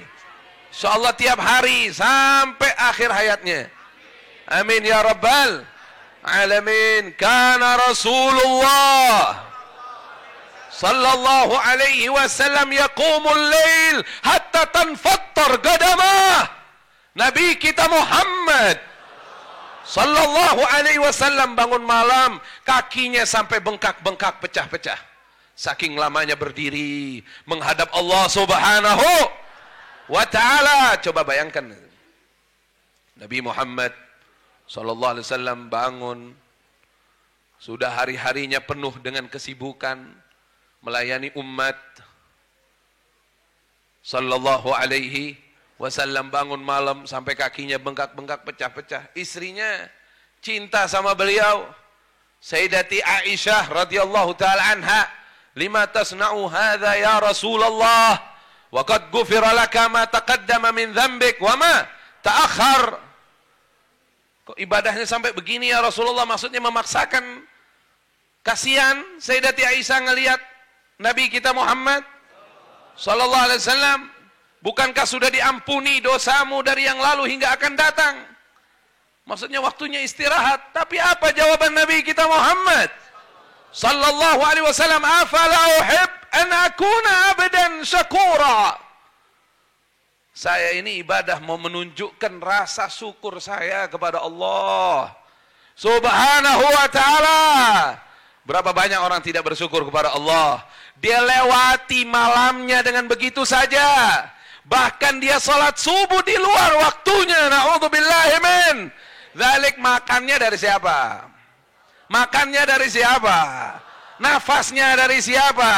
Insya Allah tiap hari sampai akhir hayatnya. Amin ya rabbal alamin. Kana Rasulullah sallallahu alaihi wasallam yaqumul lail hatta tanfattar qadamah. Nabi kita Muhammad sallallahu alaihi wasallam bangun malam, kakinya sampai bengkak-bengkak, pecah-pecah. Saking lamanya berdiri menghadap Allah subhanahu wa ta'ala. Coba bayangkan, Nabi Muhammad sallallahu alaihi wasallam bangun, sudah hari-harinya penuh dengan kesibukan melayani umat. Sallallahu alaihi wasallam bangun malam sampai kakinya bengkak-bengkak, pecah-pecah. Istrinya cinta sama beliau, Sayyidati Aisyah radhiyallahu taala anha, lima tasna'u hadza ya Rasulullah wa qad ghufira laka ma taqaddama min dhanbik wa ma ta'akhkhar. Kok ibadahnya sampai begini ya Rasulullah? Maksudnya memaksakan. Kasihan Sayyidati Aisyah ngelihat Nabi kita Muhammad sallallahu alaihi wasallam, bukankah sudah diampuni dosamu dari yang lalu hingga akan datang? Maksudnya waktunya istirahat. Tapi apa jawaban Nabi kita Muhammad sallallahu alaihi wasallam? Afala uhib an akuna abdan syakura. Saya ini ibadah mau menunjukkan rasa syukur saya kepada Allah Subhanahu wa ta'ala. Berapa banyak orang tidak bersyukur kepada Allah. Dia lewati malamnya dengan begitu saja. Bahkan dia sholat subuh di luar waktunya. Na'udzubillahi min dzalik. Makannya dari siapa? Makannya dari siapa? Nafasnya dari siapa?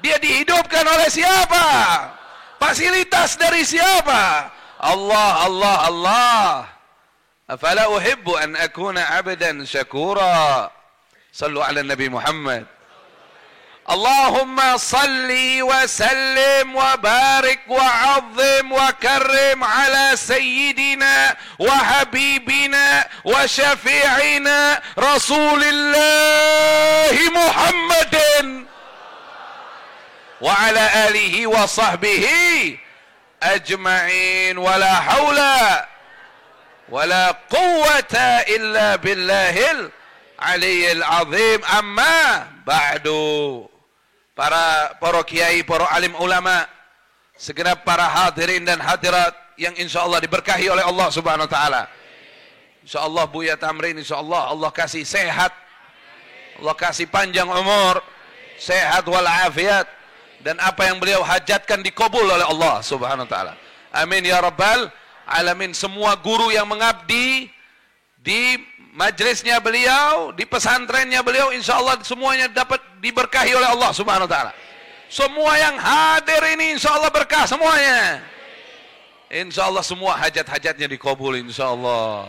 Dia dihidupkan oleh siapa? Fasilitas dari siapa? Allah, Allah, Allah. Afala uhibbu an akuna abdan syakura. Sallu ala Nabi Muhammad. Allahumma salli wa sallim wa barik wa azim wa karrim ala sayyidina wa habibina wa syafi'ina Rasulillahi Muhammadin wa ala alihi wa sahbihi ajma'in wa la hawla wa la quwwata illa billahil Aliyil azim. Amma ba'du. Para kiai, para alim ulama, segenap para hadirin dan hadirat yang insyaallah diberkahi oleh Allah Subhanahu wa taala. Insyaallah Buya Tamrin, insyaallah Allah kasih sehat, Allah kasih panjang umur, sehat wal afiat, dan apa yang beliau hajatkan dikabul oleh Allah Subhanahu wa taala. Amin ya rabbal alamin. Semua guru yang mengabdi di majlisnya beliau, di pesantrennya beliau, insya Allah semuanya dapat diberkahi oleh Allah Subhanahu wa taala. Semua yang hadir ini insya Allah berkah semuanya. Insya Allah semua hajat-hajatnya dikabul insya Allah.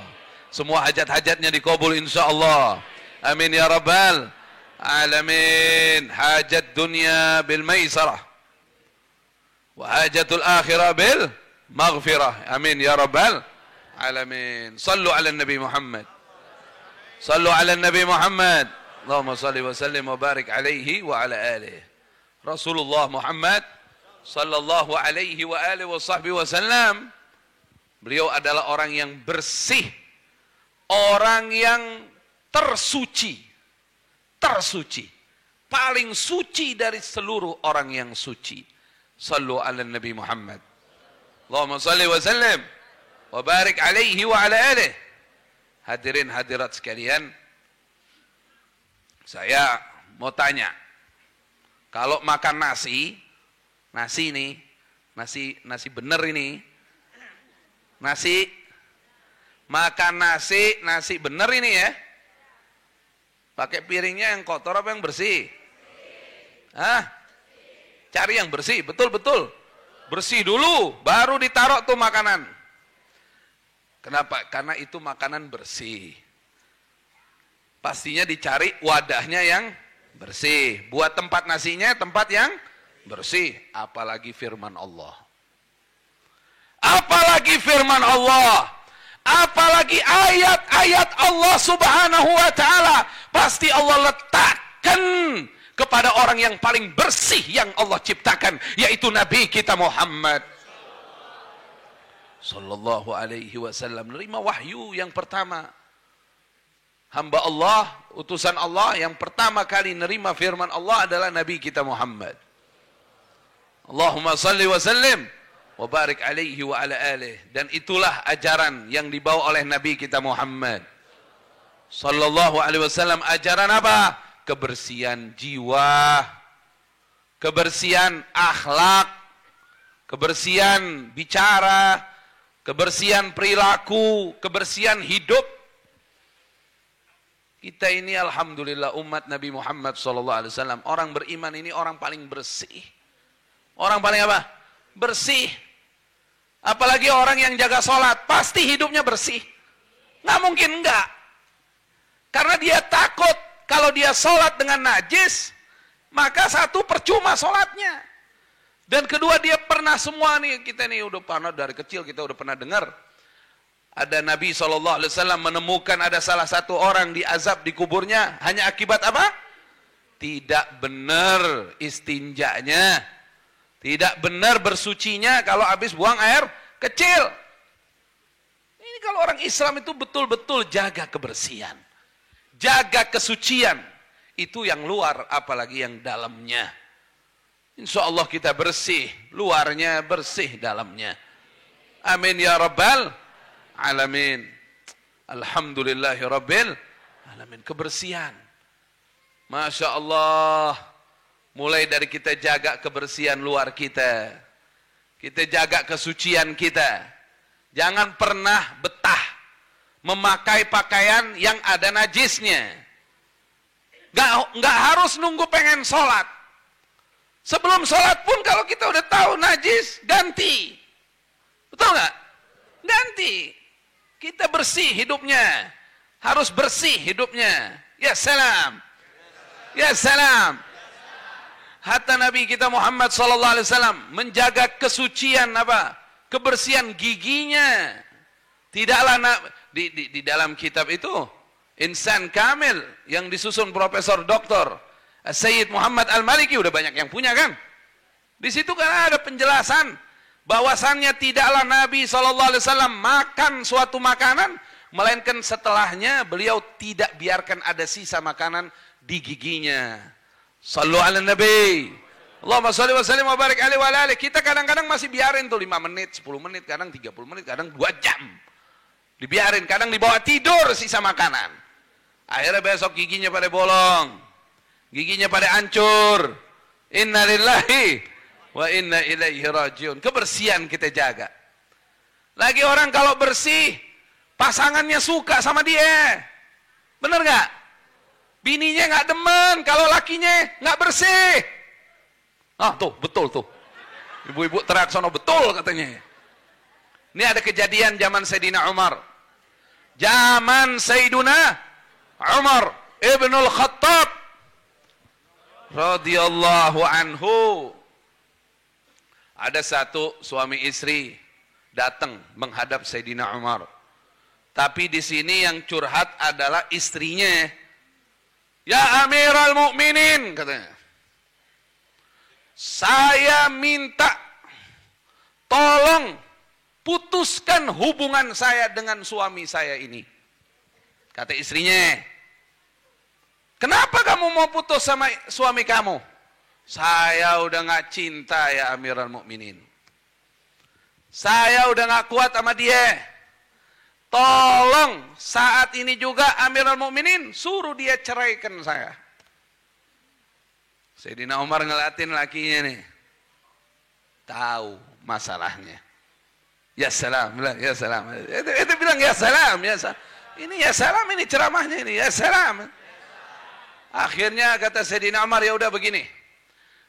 Semua hajat-hajatnya dikabul insya Allah. Amin ya rabbal alamin. Hajat dunia bil maisarah wa hajatul akhirah bil maghfirah. Amin ya rabbal alamin. Sallu ala Nabi Muhammad. Sallu ala Nabi Muhammad. Allahumma salli wa sallim wa barik alaihi wa ala alihi. Rasulullah Muhammad sallallahu alaihi wa alihi wa sahbihi wasallam, beliau adalah orang yang bersih, orang yang tersuci, paling suci dari seluruh orang yang suci. Sallu ala Nabi Muhammad. Allahumma salli wa sallim wa barik alaihi wa ala alihi. Hadirin hadirat sekalian, saya mau tanya, kalau makan nasi nih, nasi bener ini, makan nasi bener ini ya, pakai piringnya yang kotor apa yang bersih? Hah? Cari yang bersih, betul-betul, bersih dulu, baru ditaruh tuh makanan. Kenapa? Karena itu makanan bersih. Pastinya dicari wadahnya yang bersih. Buat tempat nasinya tempat yang bersih. Apalagi firman Allah. Apalagi firman Allah. Apalagi ayat-ayat Allah Subhanahu wa ta'ala. Pasti Allah letakkan kepada orang yang paling bersih yang Allah ciptakan, yaitu Nabi kita Muhammad sallallahu alaihi wasallam. Menerima wahyu yang pertama, hamba Allah, utusan Allah yang pertama kali nerima firman Allah adalah Nabi kita Muhammad. Allahumma salli wa sallim wa barik alaihi wa ala alihi. Dan itulah ajaran yang dibawa oleh Nabi kita Muhammad sallallahu alaihi wasallam. Ajaran apa? Kebersihan jiwa, kebersihan akhlak, kebersihan bicara, kebersihan perilaku, kebersihan hidup. Kita ini alhamdulillah umat Nabi Muhammad SAW, orang beriman ini orang paling bersih. Orang paling apa? Bersih. Apalagi orang yang jaga sholat, pasti hidupnya bersih. Nggak mungkin enggak. Karena dia takut kalau dia sholat dengan najis, maka satu percuma sholatnya. Dan kedua dia pernah semua nih, kita nih udah pernah dari kecil kita udah pernah dengar. Ada Nabi SAW menemukan ada salah satu orang diazab di kuburnya hanya akibat apa? Tidak benar istinjanya, tidak benar bersucinya kalau habis buang air kecil. Ini kalau orang Islam itu betul-betul jaga kebersihan, jaga kesucian, itu yang luar apalagi yang dalamnya. Insya Allah kita bersih, luarnya bersih dalamnya. Amin ya rabbal alamin. Alhamdulillahi rabbil alamin. Kebersihan, Masya Allah. Mulai dari kita jaga kebersihan luar kita, kita jaga kesucian kita. Jangan pernah betah memakai pakaian yang ada najisnya. Nggak harus nunggu pengen sholat. Sebelum sholat pun kalau kita udah tahu najis, ganti. Betul nggak? Ganti. Kita bersih hidupnya. Harus bersih hidupnya. Ya salam. Ya salam. Hatta Nabi kita Muhammad SAW menjaga kesucian apa? Kebersihan giginya. Tidaklah di dalam kitab itu Insan Kamil yang disusun Profesor Dr. Sayyid Muhammad Al-Maliki, udah banyak yang punya kan? Di situ kan ada penjelasan bahwasannya tidaklah Nabi SAW makan suatu makanan melainkan setelahnya beliau tidak biarkan ada sisa makanan di giginya. Sallu ala Nabi. Allahumma salli wa sallim wa barik alaihi wa alihi. Kita kadang-kadang masih biarin tuh 5 menit, 10 menit, kadang 30 menit, kadang 2 jam. Dibiarin, kadang dibawa tidur sisa makanan. Akhirnya besok giginya pada bolong, giginya pada hancur. Inna lillahi wa inna ilaihi rajiun. Kebersihan kita jaga. Lagi orang kalau bersih, pasangannya suka sama dia. Bener nggak? Bininya nggak demen kalau lakinya nggak bersih. Ah tuh, betul tuh. Ibu-ibu teriak sono betul katanya. Ini ada kejadian zaman Sayyidina Umar. Zaman Sayyiduna Umar Ibnul Khattab radhiyallahu anhu. Ada satu suami istri datang menghadap Sayyidina Umar. Tapi di sini yang curhat adalah istrinya. Ya Amiral Mukminin katanya. Saya minta tolong putuskan hubungan saya dengan suami saya ini. Kata istrinya. Kenapa kamu mau putus sama suami kamu? Saya udah gak cinta ya Amirul Mukminin. Saya udah gak kuat sama dia. Tolong saat ini juga Amirul Mukminin suruh dia ceraikan saya. Sayyidina Umar ngeliatin lakinya nih. Tahu masalahnya. Ya salam, ya salam. Itu bilang ya salam, ya salam. Ini ya salam, ini ceramahnya ini ya salam. Akhirnya kata Sayyidina Umar, ya udah begini.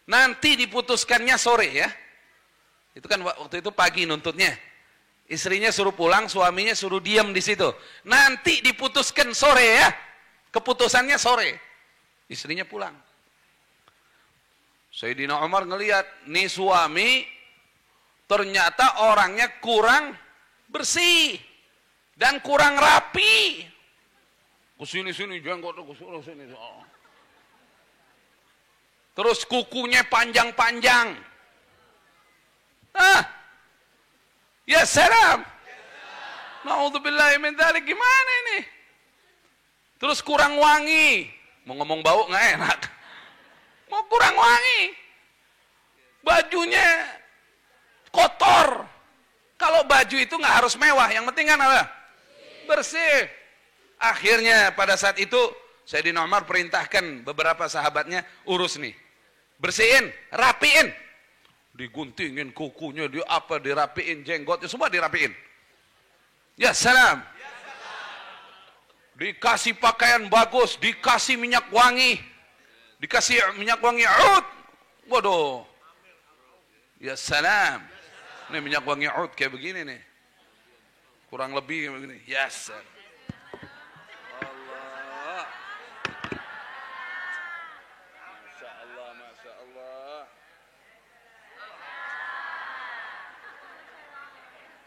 Nanti diputuskannya sore ya. Itu kan waktu itu pagi nuntutnya. Istrinya suruh pulang, suaminya suruh diam di situ. Nanti diputuskan sore ya. Keputusannya sore. Istrinya pulang. Sayyidina Umar ngelihat, nih suami ternyata orangnya kurang bersih dan kurang rapi. Kesini-sini jenggot, kesini-sini. Terus kukunya panjang-panjang. Ya salam. Na'udzubillahi min dzalik, gimana ini? Terus kurang wangi. Mau ngomong bau nggak enak. Mau kurang wangi. Bajunya kotor. Kalau baju itu nggak harus mewah, yang penting kan apa? Bersih. Akhirnya pada saat itu Sayyidina Umar perintahkan beberapa sahabatnya urus nih. Bersihin, rapiin. diguntingin kukunya, dia apa, dirapiin jenggotnya, semua dirapiin. Ya salam. Dikasih pakaian bagus, dikasih minyak wangi, oud. Waduh. Ya salam. Ini minyak wangi oud kayak begini nih. Kurang lebih kayak begini. Ya salam. Allah. Masya Allah, Masya Allah.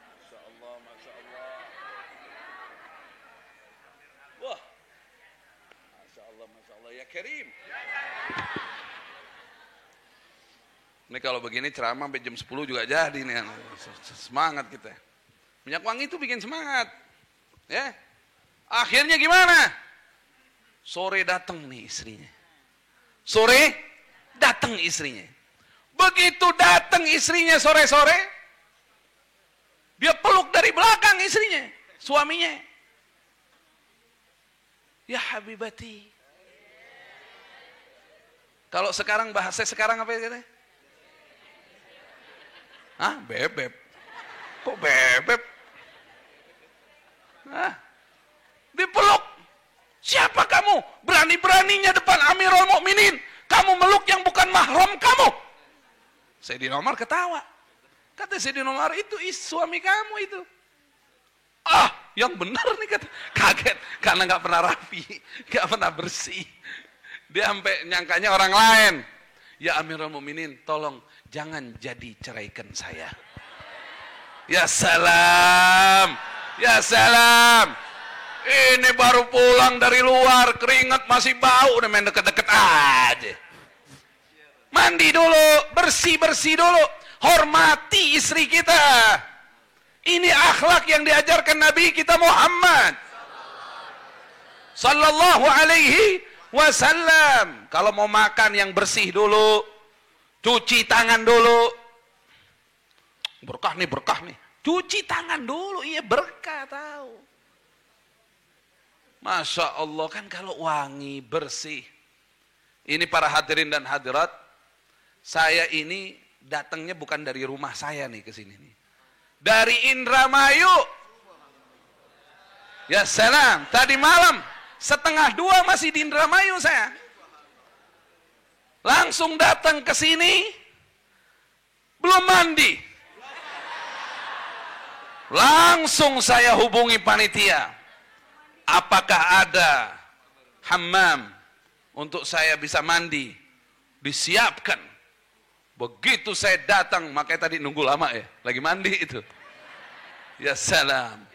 Masya Allah, Masya Allah. Wah. Masya Allah, Masya Allah. Ya Karim. Ini kalau begini ceramah sampai jam 10 juga jadi nih. Semangat kita. Minyak wangi itu bikin semangat. Ya. Akhirnya gimana? Sore datang nih istrinya. Sore datang istrinya. Begitu datang istrinya sore-sore, dia peluk dari belakang istrinya, suaminya. Ya habibati. Kalau sekarang bahasa sekarang apa ya? Hah? Bebeb. Kok bebeb? Hah? Dipeluk. Siapa kamu? Berani-beraninya depan Amirul Mukminin kamu meluk yang bukan mahram kamu. Sayyidina Umar ketawa. Kata Sayyidina Umar, itu suami kamu itu. Ah, yang benar nih kata. Kaget karena nggak pernah rapi, nggak pernah bersih. Dia sampai nyangkanya orang lain. Ya Amirul Mukminin, tolong jangan jadi ceraikan saya. Ya salam. Ya salam. Ini baru pulang dari luar, keringat masih bau, udah main deket-deket aja. Mandi dulu, bersih-bersih dulu. Hormati istri kita. Ini akhlak yang diajarkan Nabi kita Muhammad sallallahu alaihi wasallam. Kalau mau makan yang bersih dulu, cuci tangan dulu. Berkah nih, cuci tangan dulu, iya berkah tahu. Masya Allah, kan kalau wangi, bersih. Ini para hadirin dan hadirat, saya ini datangnya bukan dari rumah saya nih ke sini nih. Dari Indramayu. Ya salam, tadi malam 1:30 masih di Indramayu saya. Langsung datang ke sini, belum mandi. Langsung saya hubungi panitia. Apakah ada hammam untuk saya bisa mandi? Disiapkan. Begitu saya datang, makanya tadi nunggu lama ya, lagi mandi itu. Ya salam.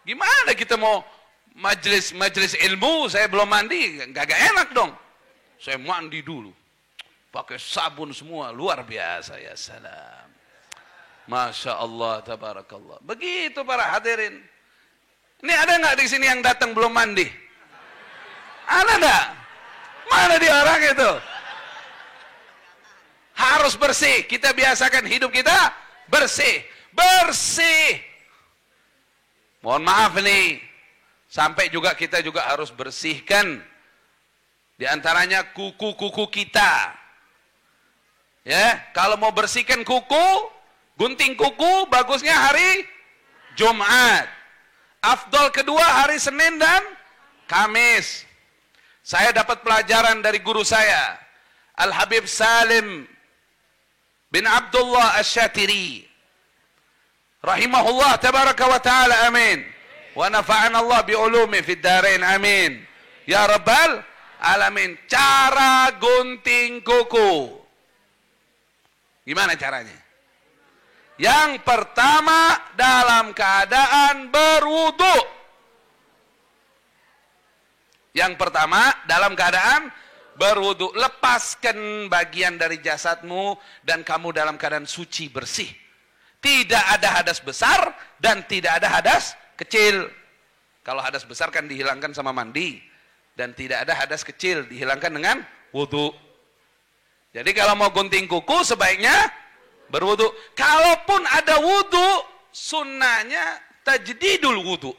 Gimana kita mau majelis ilmu, saya belum mandi, gak enak dong. Saya mandi dulu. Pakai sabun semua, luar biasa ya salam. Masya Allah, tabarakallah. Begitu para hadirin. Ini ada nggak di sini yang datang belum mandi? Ada nggak? Mana dia orang itu? Harus bersih. Kita biasakan hidup kita bersih. Bersih. Mohon maaf nih. Sampai juga kita juga harus bersihkan. Di antaranya kuku-kuku kita. Ya, kalau mau bersihkan kuku, gunting kuku, bagusnya hari Jumat. Afdol kedua hari Senin dan Kamis. Saya dapat pelajaran dari guru saya, Al-Habib Salim bin Abdullah Asy-Syatiri. Rahimahullah tabaraka wa ta'ala, amin. Wa nafa'ana Allah bi'ulumi fid darain, amin. Ya Rabbal alamin. Cara gunting kuku. Gimana caranya? Yang pertama, dalam keadaan berwudu. Yang pertama, dalam keadaan berwudu. Lepaskan bagian dari jasadmu dan kamu dalam keadaan suci, bersih. Tidak ada hadas besar dan tidak ada hadas kecil. Kalau hadas besar kan dihilangkan sama mandi. Dan tidak ada hadas kecil, dihilangkan dengan wudu. Jadi kalau mau gunting kuku sebaiknya berwudu. Kalaupun ada wudu, sunnahnya tajdidul wudu.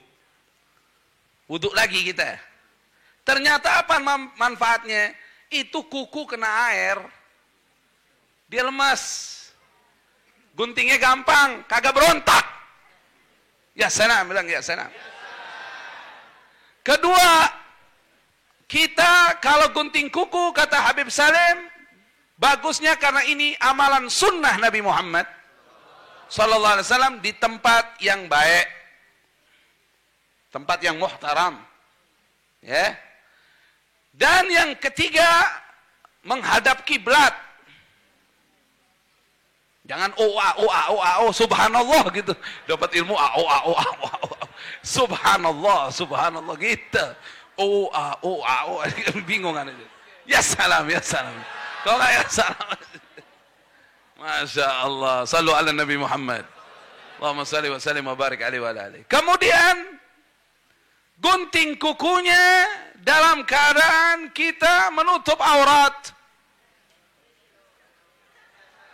Wudu lagi kita. Ternyata apa manfaatnya? Itu kuku kena air, dia lemas. Guntingnya gampang, kagak berontak. Ya salam, bilang ya salam. Kedua, kita kalau gunting kuku, kata Habib Salim, bagusnya karena ini amalan sunnah Nabi Muhammad sallallahu alaihi wasallam di tempat yang baik, tempat yang muhtaram, ya. Dan yang ketiga, menghadap kiblat. Jangan subhanallah gitu. Dapat ilmu subhanallah gitu. Bingung kan itu. Ya salam. Kalau nggak ya salam. Masya Allah. Sallu ala Nabi Muhammad. Allahumma salli wa sallim wa barik alaihi wa alihi. Kemudian gunting kukunya dalam keadaan kita menutup aurat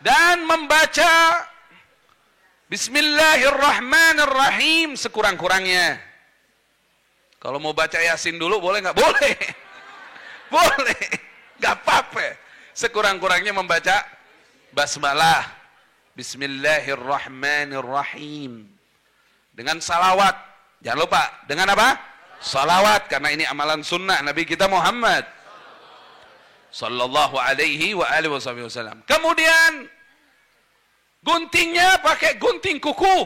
dan membaca Bismillahirrahmanirrahim sekurang-kurangnya. Kalau mau baca Yasin dulu boleh nggak? Boleh, boleh, nggak apa-apa. Sekurang-kurangnya membaca basmalah, Bismillahirrahmanirrahim, dengan salawat. Jangan lupa dengan apa? Salawat, karena ini amalan sunnah Nabi kita Muhammad sallallahu alaihi wa alihi wasallam. Kemudian guntingnya pakai gunting kuku,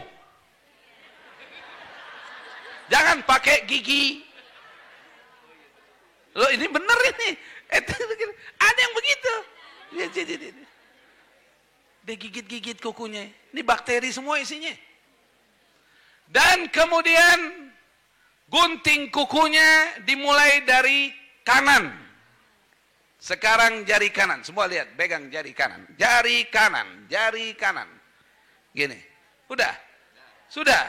jangan pakai gigi. Loh, ini bener ini. Ada yang begitu. Dia gigit-gigit kukunya. Ini bakteri semua isinya. Dan kemudian gunting kukunya dimulai dari kanan. Sekarang jari kanan. Semua lihat, pegang jari kanan. Jari kanan, jari kanan. Gini. Udah? Sudah?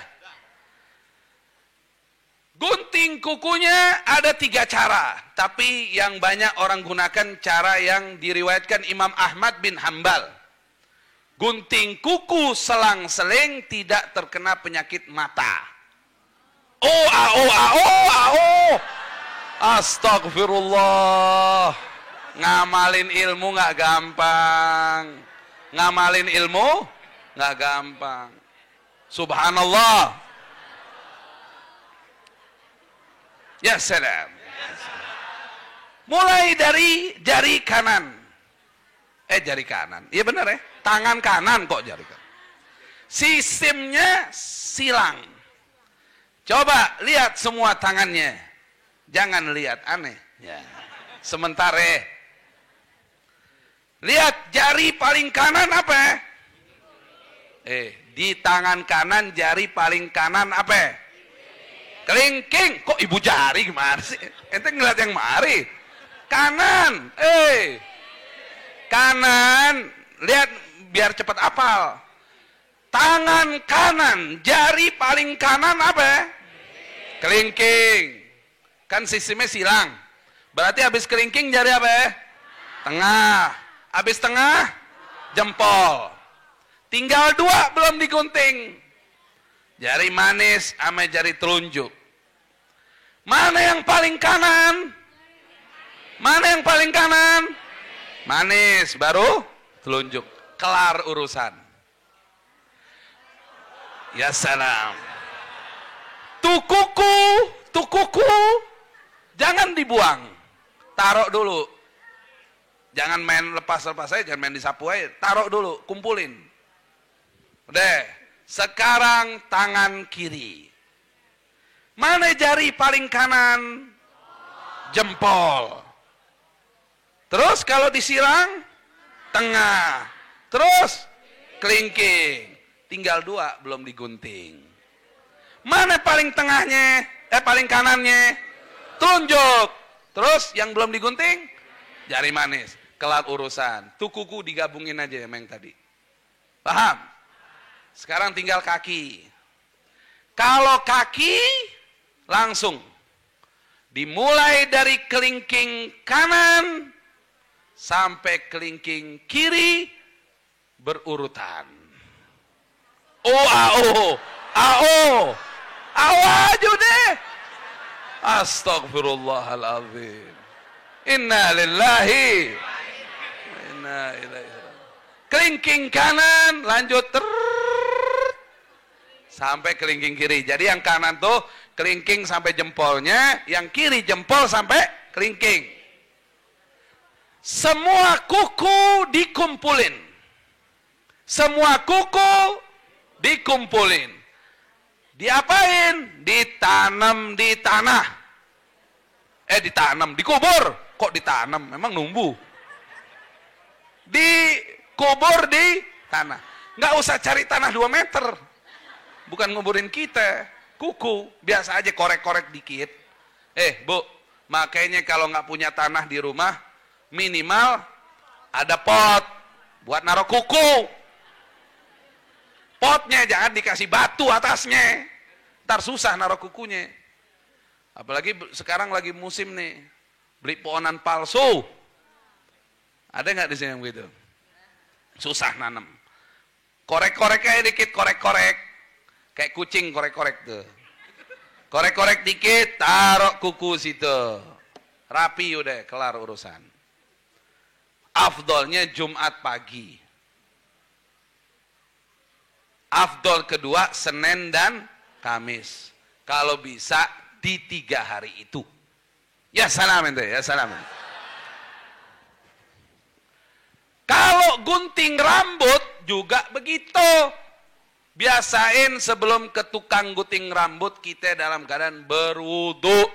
Gunting kukunya ada 3 cara. Tapi yang banyak orang gunakan cara yang diriwayatkan Imam Ahmad bin Hambal. Gunting kuku selang-seling tidak terkena penyakit mata. Astagfirullah. Ngamalin ilmu nggak gampang. Ngamalin ilmu nggak gampang. Subhanallah. Ya salam. Mulai dari jari kanan. Jari kanan. Iya benar ya. Tangan kanan kok jari kanan. Sistemnya silang. Coba lihat semua tangannya. Jangan lihat aneh. Ya. Sementara. Lihat jari paling kanan apa? Di tangan kanan jari paling kanan apa? Kelingking. Kok ibu jari gimana sih? Ente ngeliat yang mari. Kanan. Kanan. Lihat biar cepat apal. Tangan kanan, jari paling kanan apa? Kelingking. Kan sistemnya silang. Berarti habis kelingking jari apa? Tengah. Habis tengah, jempol. Tinggal 2 belum digunting. Jari manis sama jari telunjuk. Mana yang paling kanan? Mana yang paling kanan? Manis, baru telunjuk. Kelar urusan. Ya salam. Tuh kuku, jangan dibuang. Taruh dulu. Jangan main lepas-lepas aja, jangan main disapu aja. Taruh dulu, kumpulin. Udah. Sekarang tangan kiri. Mana jari paling kanan? Jempol. Terus kalau disilang, tengah. Terus kelingking. Tinggal 2 belum digunting. Mana paling tengahnya? Paling kanannya? Tunjuk. Terus yang belum digunting? Jari manis. Kelar urusan. Tuh kuku digabungin aja sama yang tadi. Paham? Sekarang tinggal kaki. Kalau kaki langsung dimulai dari kelingking kanan sampai kelingking kiri berurutan. Ayo deh. Astagfirullahaladzim. Inna lillahi wa inna ilaihi raji'un. kelingking kanan, lanjut sampai kelingking kiri. Jadi yang kanan tuh kelingking sampai jempolnya, yang kiri jempol sampai kelingking. Semua kuku dikumpulin. Semua kuku dikumpulin. Diapain? Ditanam di tanah. Ditanam, dikubur. Kok ditanam? Memang numbuh. Dikubur di tanah. Nggak usah cari tanah 2 meter. Bukan nguburin kita. Kuku, biasa aja korek-korek dikit. Bu, makanya kalau nggak punya tanah di rumah, minimal ada pot buat naruh kuku. Potnya jangan dikasih batu atasnya. Ntar susah naruh kukunya. Apalagi sekarang lagi musim nih. Beli pohonan palsu. Ada nggak di sini yang begitu? Susah nanam. Korek-korek kayak dikit, korek-korek. Kayak kucing korek-korek tuh. Korek-korek dikit, taruh kuku situ. Rapi udah, kelar urusan. Afdolnya Jumat pagi. Afdol kedua Senin dan Kamis. Kalau bisa di 3 hari itu. Ya salam ente, ya salam. Kalau gunting rambut juga begitu. Biasain sebelum ke tukang gunting rambut kita dalam keadaan berwudu.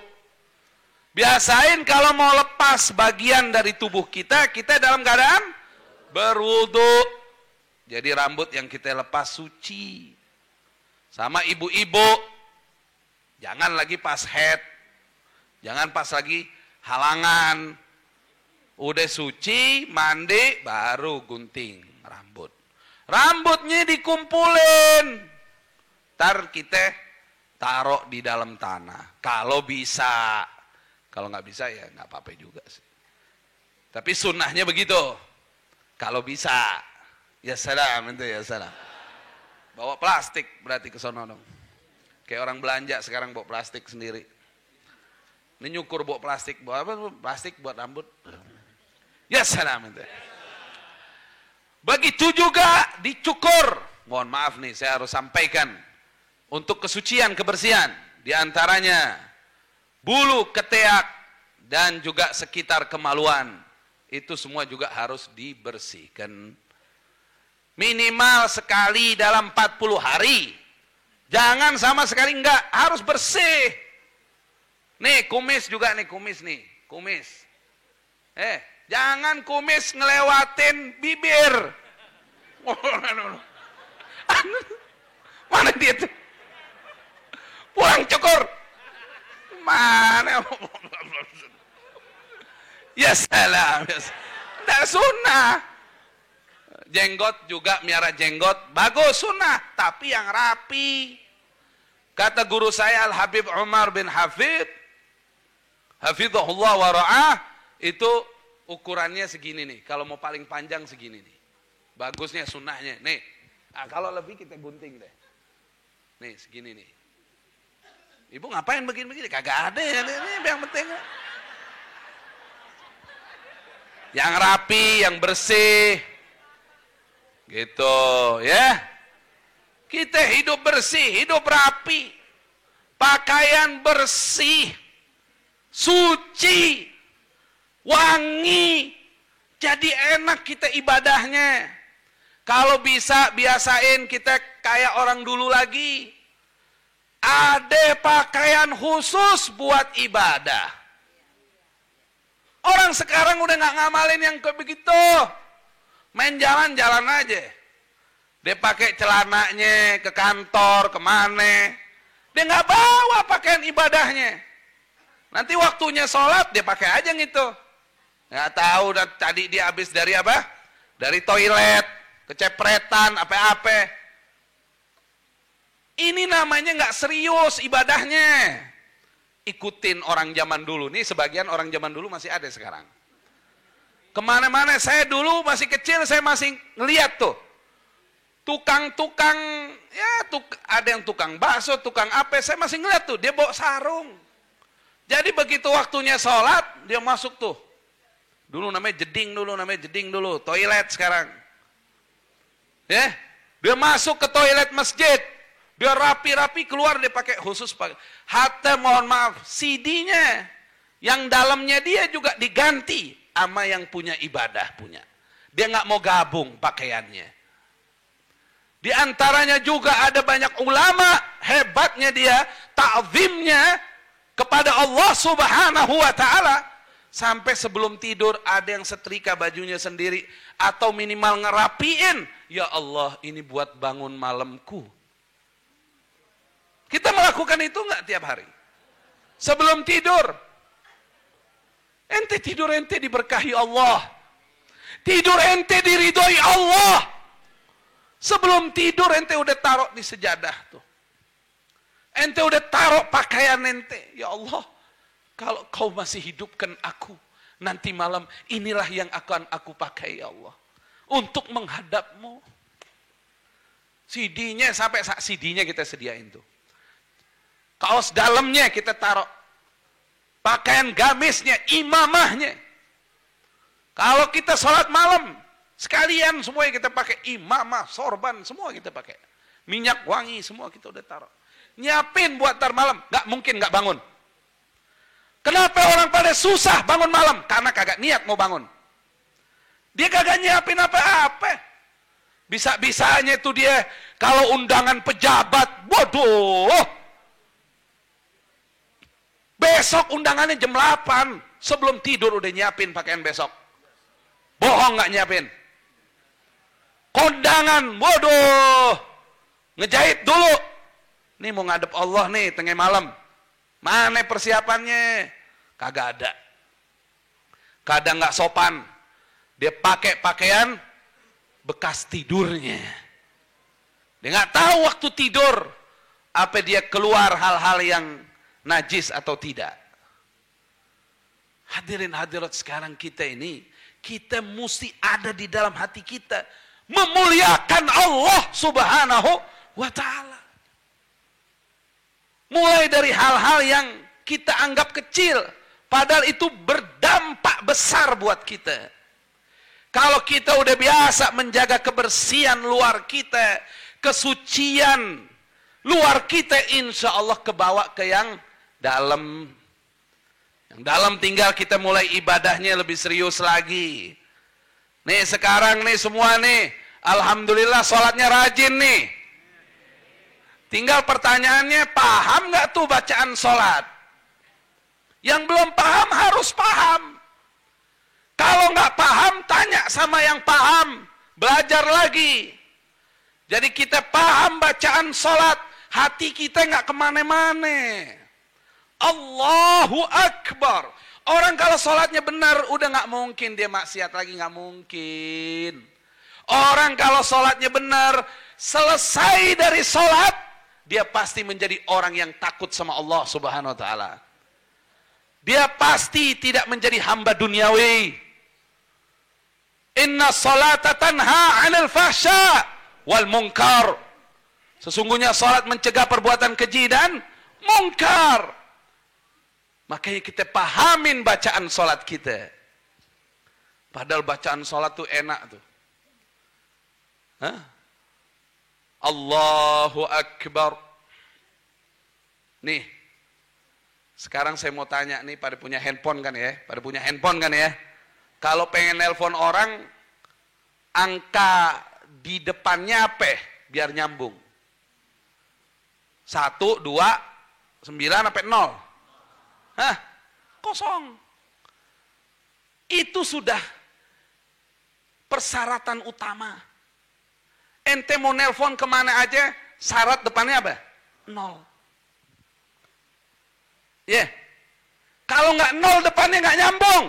Biasain kalau mau lepas bagian dari tubuh kita, kita dalam keadaan berwudu. Jadi rambut yang kita lepas suci. Sama ibu-ibu, jangan lagi pas head, jangan pas lagi halangan. Udah suci, mandi, baru gunting rambut. Rambutnya dikumpulin. Ntar kita taruh di dalam tanah. Kalau bisa. Kalau nggak bisa ya nggak apa-apa juga sih. Tapi sunnahnya begitu. Kalau bisa. Ya salam, itu ya salam. Bawa plastik berarti ke sono dong. Kayak orang belanja sekarang bawa plastik sendiri. Ini nyukur bawa plastik, bawa apa? Plastik buat rambut. Ya salam itu. Begitu juga dicukur. Mohon maaf nih, saya harus sampaikan. Untuk kesucian, kebersihan. Di antaranya bulu ketiak dan juga sekitar kemaluan. Itu semua juga harus dibersihkan. Minimal sekali dalam 40 hari. Jangan sama sekali enggak, harus bersih. Nih kumis juga nih, kumis nih, kumis. Jangan kumis ngelewatin bibir. Mana dia tuh? Pulang cukur. Mana? Ya salam. Tidak sunnah. Jenggot juga, miara jenggot, bagus sunnah, tapi yang rapi. Kata guru saya Al-Habib Umar bin Hafid, hafidhahullah wa ra'ah, itu ukurannya segini nih. Kalau mau paling panjang segini nih. Bagusnya sunnahnya. Nih, kalau lebih kita gunting deh. Nih, segini nih. Ibu ngapain begini-begini? Kagak ada ya, ini yang penting. Yang rapi, yang bersih. Gitu ya. Kita hidup bersih, hidup rapi. Pakaian bersih, suci, wangi. Jadi enak kita ibadahnya. Kalau bisa biasain kita kayak orang dulu lagi. Ada pakaian khusus buat ibadah. Orang sekarang udah gak ngamalin yang kayak begitu. Main jalan-jalan aja. Dia pakai celananya ke kantor, kemana. Dia nggak bawa pakaian ibadahnya. Nanti waktunya sholat, dia pakai aja gitu. Nggak tahu tadi dia habis dari apa? Dari toilet, kecepretan, apa-apa. Ini namanya nggak serius ibadahnya. Ikutin orang zaman dulu. Nih sebagian orang zaman dulu masih ada sekarang. Kemana-mana, saya dulu masih kecil, saya masih ngeliat tuh. Tukang-tukang, ya ada yang tukang bakso, tukang apa, saya masih ngeliat tuh, dia bawa sarung. Jadi begitu waktunya sholat, dia masuk tuh. Dulu namanya jeding dulu, toilet sekarang. Ya, dia masuk ke toilet masjid, dia rapi-rapi keluar, dia pakai khusus pakai. Hatta mohon maaf, CD-nya yang dalamnya dia juga diganti sama yang punya ibadah punya. Dia nggak mau gabung pakaiannya. Di antaranya juga ada banyak ulama, hebatnya dia, ta'zimnya kepada Allah Subhanahu wa Ta'ala. Sampai sebelum tidur ada yang setrika bajunya sendiri atau minimal ngerapiin. Ya Allah, ini buat bangun malamku. Kita melakukan itu nggak tiap hari? Sebelum tidur. Ente tidur, ente diberkahi Allah. Tidur ente diridhoi Allah. Sebelum tidur ente udah taruh di sejadah tuh. Ente udah taruh pakaian ente. Ya Allah, kalau kau masih hidupkan aku, nanti malam inilah yang akan aku pakai ya Allah. Untuk menghadapmu. CD-nya sampai CD-nya kita sediain tuh. Kaos dalamnya kita taruh. Pakaian gamisnya, imamahnya. Kalau kita sholat malam, sekalian semua yang kita pakai. Imamah, sorban, semua kita pakai. Minyak wangi, semua kita udah taruh. Nyiapin buat tar malam. Gak mungkin gak bangun. Kenapa orang pada susah bangun malam? Karena kagak niat mau bangun. Dia kagak nyiapin apa-apa. Bisa-bisanya itu dia, kalau undangan pejabat, bodoh. Besok undangannya jam 8. Sebelum tidur udah nyiapin pakaian besok. Bohong gak nyiapin. Kondangan, bodoh. Ngejahit dulu. Nih mau ngadep Allah nih, tengah malam. Mana persiapannya? Kagak ada. Kadang gak sopan. Dia pakai pakaian bekas tidurnya. Dia gak tahu waktu tidur. Apa dia keluar hal-hal yang najis atau tidak. Hadirin hadirat sekalian, kita ini, kita mesti ada di dalam hati kita memuliakan Allah Subhanahu wa Ta'ala. Mulai dari hal-hal yang kita anggap kecil, padahal itu berdampak besar buat kita. Kalau kita udah biasa menjaga kebersihan luar kita, kesucian luar kita, insya Allah kebawa ke yang dalam. Yang dalam tinggal kita mulai ibadahnya lebih serius lagi. Nih sekarang nih semua nih, alhamdulillah sholatnya rajin nih. Tinggal pertanyaannya, paham nggak tuh bacaan sholat? Yang belum paham harus paham. Kalau nggak paham, tanya sama yang paham, belajar lagi. Jadi kita paham bacaan sholat, hati kita nggak kemana-mana. Allahu Akbar. Orang kalau sholatnya benar, udah nggak mungkin dia maksiat lagi, nggak mungkin. Orang kalau sholatnya benar, selesai dari sholat, dia pasti menjadi orang yang takut sama Allah Subhanahu Wa Taala. Dia pasti tidak menjadi hamba duniawi. Inna salata tanha 'anil fahsya wal munkar. Sesungguhnya salat mencegah perbuatan keji dan munkar. Makanya kita pahamin bacaan salat kita. Padahal bacaan salat tuh enak tuh. Hah? Allahu Akbar. Nih. Sekarang saya mau tanya nih, pada punya handphone kan ya? Pada punya handphone kan ya? Kalau pengen nelpon orang, angka di depannya apa? Biar nyambung. 1, 2, 9 sampai 0. Hah? Kosong. Itu sudah persyaratan utama. Ente mau nelpon kemana aja, syarat depannya apa? 0. Ya. Yeah. Kalau nggak 0 depannya nggak nyambung.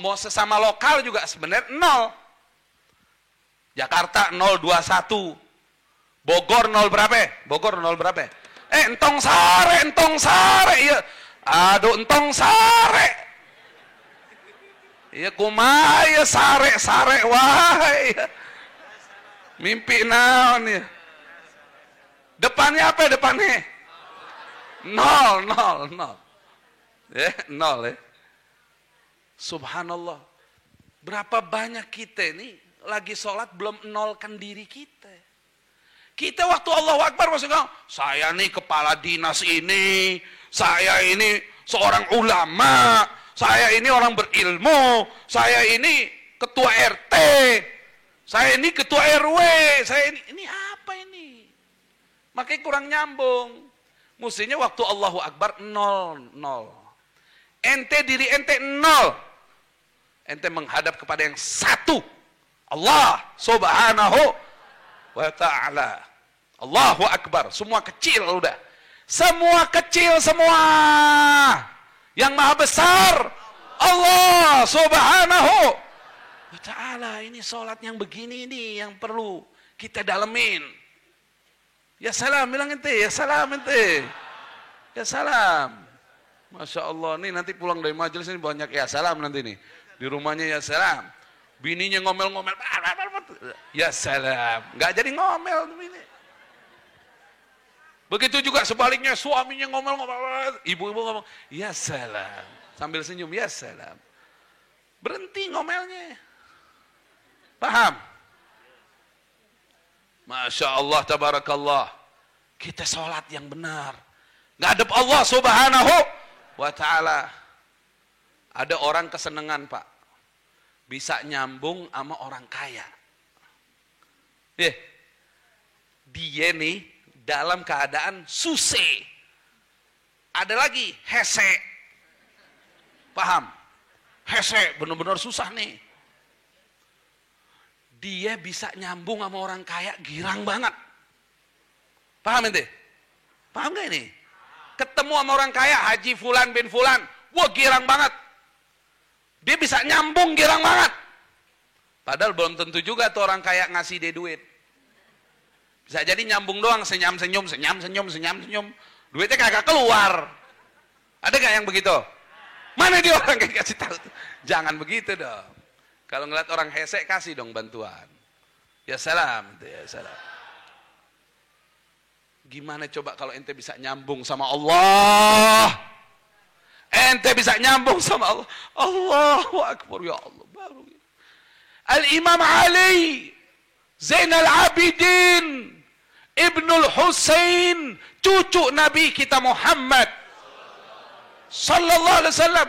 Mau sesama lokal juga sebenarnya 0. Jakarta 021. Bogor 0 berapa? Bogor 0 berapa? Entong sare. Iya. Aduh, entong sare. Iya kumaha ya sare wahai. Mimpi naon ya. Depannya apa depannya? 0. Ya, 0 ya. Subhanallah. Berapa banyak kita ini lagi sholat belum nolkan diri kita. Kita waktu Allahu Akbar masih ngomong, saya nih kepala dinas ini, saya ini seorang ulama, saya ini orang berilmu, saya ini ketua RT, saya ini ketua RW, saya ini apa ini? Makanya kurang nyambung. Mestinya waktu Allahu Akbar nol. Ente diri ente nol. Ente menghadap kepada yang satu, Allah Subhanahu wa ta'ala. Allahu Akbar, semua kecil udah. Semua kecil semua. Yang maha besar Allah Subhanahu wa ta'ala. Ini sholat yang begini ini yang perlu kita dalemin. Ya salam, bilang ente, ya salam ente. Ya salam. Masya Allah, nih nanti pulang dari majelis ini banyak ya salam nanti nih. Di rumahnya ya salam. Bininya ngomel-ngomel. Ya salam. Nggak jadi ngomel. Bini. Begitu juga sebaliknya suaminya ngomel-ngomel. Ibu-ibu ngomong. Ya salam. Sambil senyum. Ya salam. Berhenti ngomelnya. Paham? Masya Allah, tabarakallah. Kita sholat yang benar. Ngadep Allah Subhanahu wa ta'ala. Ada orang kesenangan, Pak. Bisa nyambung sama orang kaya. Dia nih dalam keadaan susah. Ada lagi hese. Paham? Hese, benar-benar susah nih. Dia bisa nyambung sama orang kaya, girang banget. Paham ente? Paham gak ini? Ketemu sama orang kaya, Haji Fulan bin Fulan. Wah, girang banget. Dia bisa nyambung, girang banget. Padahal belum tentu juga tuh orang kaya ngasih dia duit. Bisa jadi nyambung doang, senyum-senyum. Duitnya kagak keluar. Ada gak yang begitu? Mana dia orang kayak kasih tahu? Jangan begitu dong. Kalau ngeliat orang hesek, kasih dong bantuan. Ya salam. Ya salam. Gimana coba kalau ente bisa nyambung sama Allah? Ente bisa nyambung sama Allah. Allahu Akbar, ya Allah. Baru. Al-Imam Ali Zainal Abidin Ibnul Husain, cucu Nabi kita Muhammad sallallahu alaihi wasallam,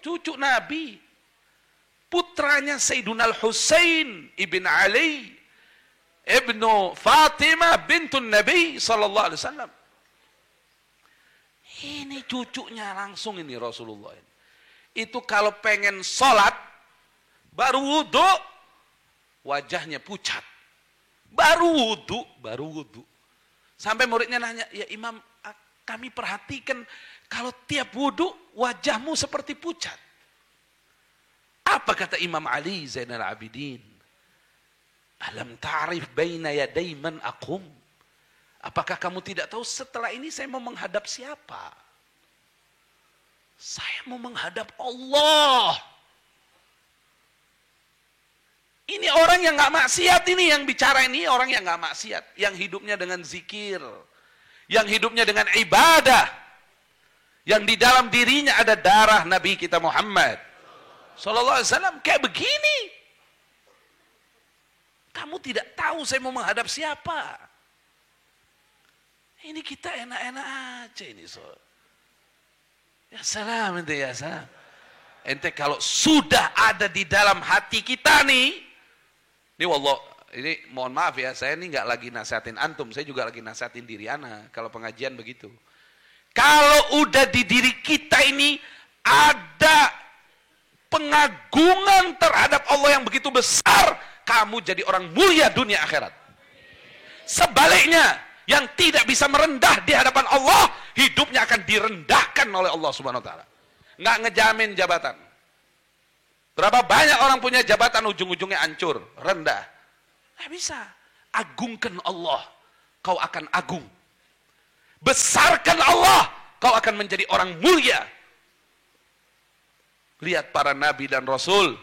cucu Nabi, putranya Sayyiduna Al-Husain ibn Ali ibnu Fatimah bintun Nabi sallallahu alaihi wasallam. Ini cucunya langsung ini Rasulullah. Itu kalau pengen sholat, baru wudhu, wajahnya pucat. Baru wudhu. Sampai muridnya nanya, ya Imam, kami perhatikan kalau tiap wudhu, wajahmu seperti pucat. Apa kata Imam Ali Zainal Abidin? Alam ta'rif baina yaday man aqum. Apakah kamu tidak tahu setelah ini saya mau menghadap siapa? Saya mau menghadap Allah. Ini orang yang gak maksiat ini yang bicara ini, orang yang gak maksiat. Yang hidupnya dengan zikir. Yang hidupnya dengan ibadah. Yang di dalam dirinya ada darah Nabi kita Muhammad sallallahu alaihi wasallam. Kayak begini. Kamu tidak tahu saya mau menghadap siapa. Ini kita enak-enak aja ini. Ya salam ente, ya salam. Ente kalau sudah ada di dalam hati kita nih. Ini wallah, ini mohon maaf ya, saya ini nggak lagi nasihatin antum, saya juga lagi nasihatin diri ana kalau pengajian begitu. Kalau udah di diri kita ini ada pengagungan terhadap Allah yang begitu besar, kamu jadi orang mulia dunia akhirat. Sebaliknya, yang tidak bisa merendah di hadapan Allah, hidupnya akan direndahkan oleh Allah Subhanahu wa taala. Nggak ngejamin jabatan. Berapa banyak orang punya jabatan ujung-ujungnya hancur, rendah. Nggak bisa. Agungkan Allah, kau akan agung. Besarkan Allah, kau akan menjadi orang mulia. Lihat para nabi dan rasul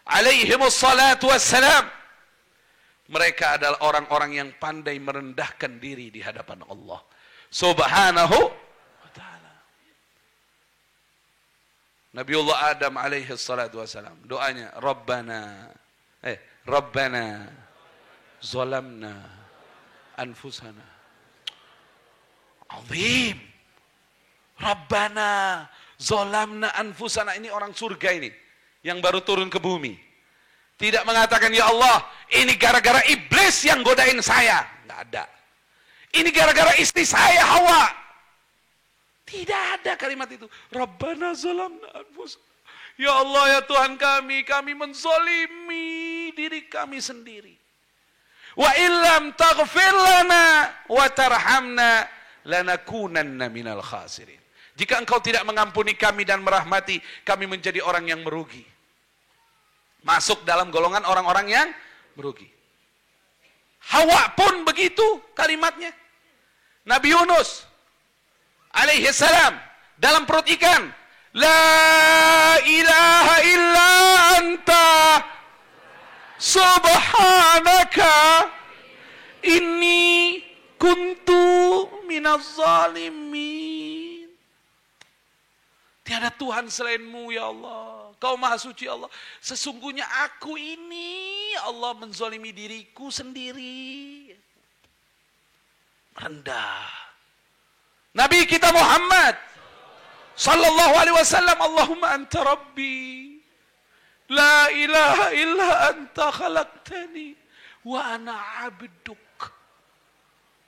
alaihimus salatu wassalam. Mereka adalah orang-orang yang pandai merendahkan diri di hadapan Allah Subhanahu wa ta'ala. Nabiullah Adam alaihi salatu wassalam. Doanya, Rabbana zalamna anfusana. Azim. Rabbana zalamna anfusana. Ini orang surga ini, yang baru turun ke bumi. Tidak mengatakan, ya Allah, ini gara-gara iblis yang godain saya. Nggak ada. Ini gara-gara istri saya, Hawa. Tidak ada kalimat itu. Rabbana zalamna anfusana. Ya Allah, ya Tuhan kami menzolimi diri kami sendiri. Wa illam taghfir lana wa tarhamna lanakunanna minal khasirin. Jika engkau tidak mengampuni kami dan merahmati, kami menjadi orang yang merugi. Masuk dalam golongan orang-orang yang merugi. Hawa pun begitu kalimatnya. Nabi Yunus alaihi salam dalam perut ikan, la ilaha illa anta subhanaka inni kuntu minaz zalimin. Tiada Tuhan selainmu ya Allah. Kau maha suci Allah. Sesungguhnya aku ini Allah menzalimi diriku sendiri. Rendah. Nabi kita Muhammad sallallahu alaihi wasallam, Allahumma anta rabbi la ilaha illa anta khalaqtani wa ana abduk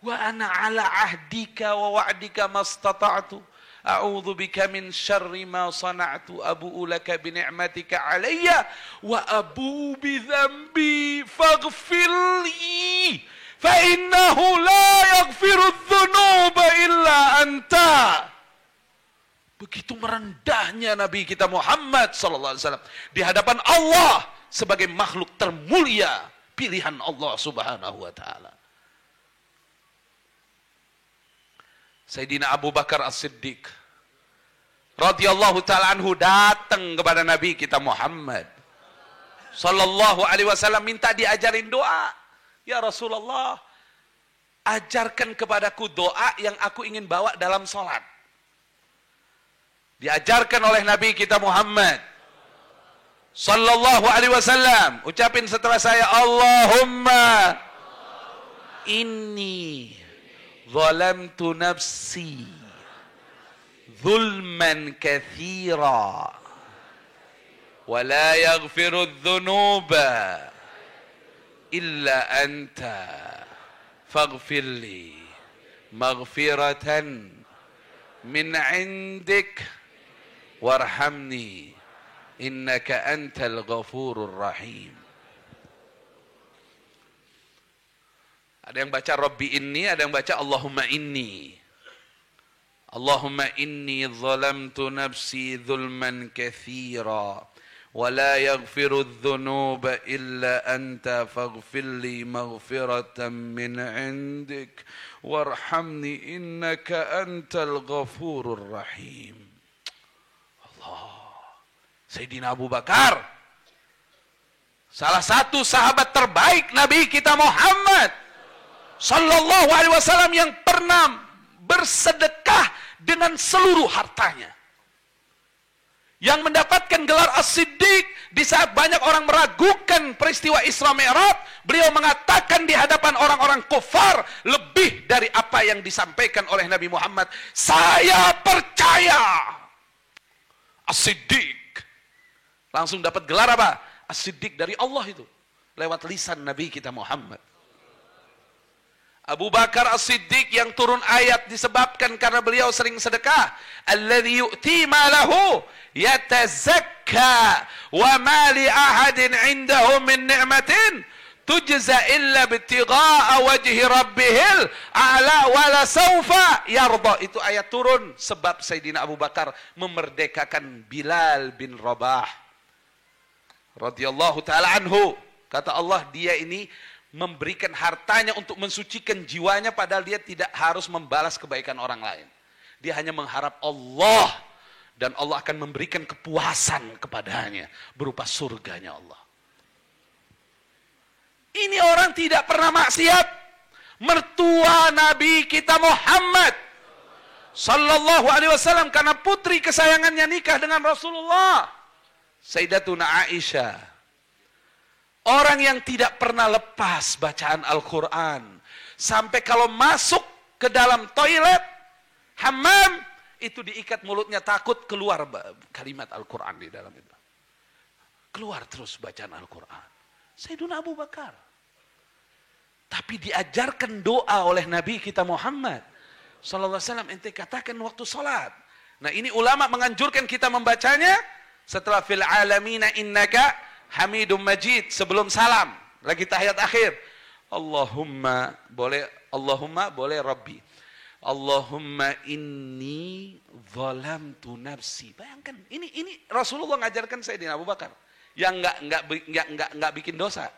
wa ana ala ahdika wa wa'dika mastata'tu a'udzu bika min syarri ma sana'tu abu'u laka bi ni'matika 'alayya wa abu'u bi dzambi faghfirli fa innahu la yaghfiru dzunuba illa anta. Begitu merendahnya Nabi kita Muhammad sallallahu alaihi wasallam di hadapan Allah sebagai makhluk termulia, pilihan Allah Subhanahu wa taala. Sayyidina Abu Bakar As-Siddiq radhiyallahu ta'ala anhu datang kepada Nabi kita Muhammad sallallahu alaihi wasallam minta diajarin doa. Ya Rasulullah, ajarkan kepadaku doa yang aku ingin bawa dalam salat. Diajarkan oleh Nabi kita Muhammad sallallahu alaihi wasallam, ucapin setelah saya, Allahumma inni zalamtu nafsi zulman katsira wa la yaghfiru dzunuba illa anta faghfirli maghfiratan min 'indik warhamni innaka antal ghafurur rahim. Ada yang baca Rabbi inni, ada yang baca Allahumma inni. Allahumma inni zalamtu nafsi zulman katsira wa la yaghfiru dzunuba illa anta faghfirli maghfiratan min 'indik warhamni innaka antal ghafurur rahim. Allah. Sayyidina Abu Bakar, salah satu sahabat terbaik Nabi kita Muhammad sallallahu alaihi wasallam yang pernah bersedekah dengan seluruh hartanya, yang mendapatkan gelar As-Siddiq di saat banyak orang meragukan peristiwa Isra Mi'raj. Beliau mengatakan di hadapan orang-orang kufar lebih dari apa yang disampaikan oleh Nabi Muhammad. Saya percaya. As-Siddiq langsung dapat gelar apa? As-Siddiq dari Allah itu lewat lisan Nabi kita Muhammad. Abu Bakar As-Siddiq yang turun ayat disebabkan karena beliau sering sedekah. Alladzi yu'ti malahu yatazakka wa ma li ahadin 'indahu min ni'matin tujza illa ibtigha'a wajhi rabbihil a'la wa la sawfa yarda. Itu ayat turun sebab Sayyidina Abu Bakar memerdekakan Bilal bin Rabah radhiyallahu taala anhu. Kata Allah, dia ini memberikan hartanya untuk mensucikan jiwanya, padahal dia tidak harus membalas kebaikan orang lain. Dia hanya mengharap Allah, dan Allah akan memberikan kepuasan kepadanya berupa surganya Allah. Ini orang tidak pernah maksiat. Mertua Nabi kita Muhammad sallallahu alaihi wasallam karena putri kesayangannya nikah dengan Rasulullah, Sayyidatuna Aisyah. Orang yang tidak pernah lepas bacaan Al-Quran. Sampai kalau masuk ke dalam toilet, hammam, itu diikat mulutnya, takut keluar kalimat Al-Quran di dalam itu. Keluar terus bacaan Al-Quran. Sayyiduna Abu Bakar. Tapi diajarkan doa oleh Nabi kita Muhammad sallallahu alaihi wasallam, ente katakan waktu salat. Nah, ini ulama menganjurkan kita membacanya setelah fil alamina innaka hamidum majid, sebelum salam, lagi tahiyat akhir. Allahumma boleh Rabbi. Allahumma inni zalamtu nafsi. Bayangkan, ini Rasulullah ngajarkan Sayyidina Abu Bakar yang enggak bikin dosa.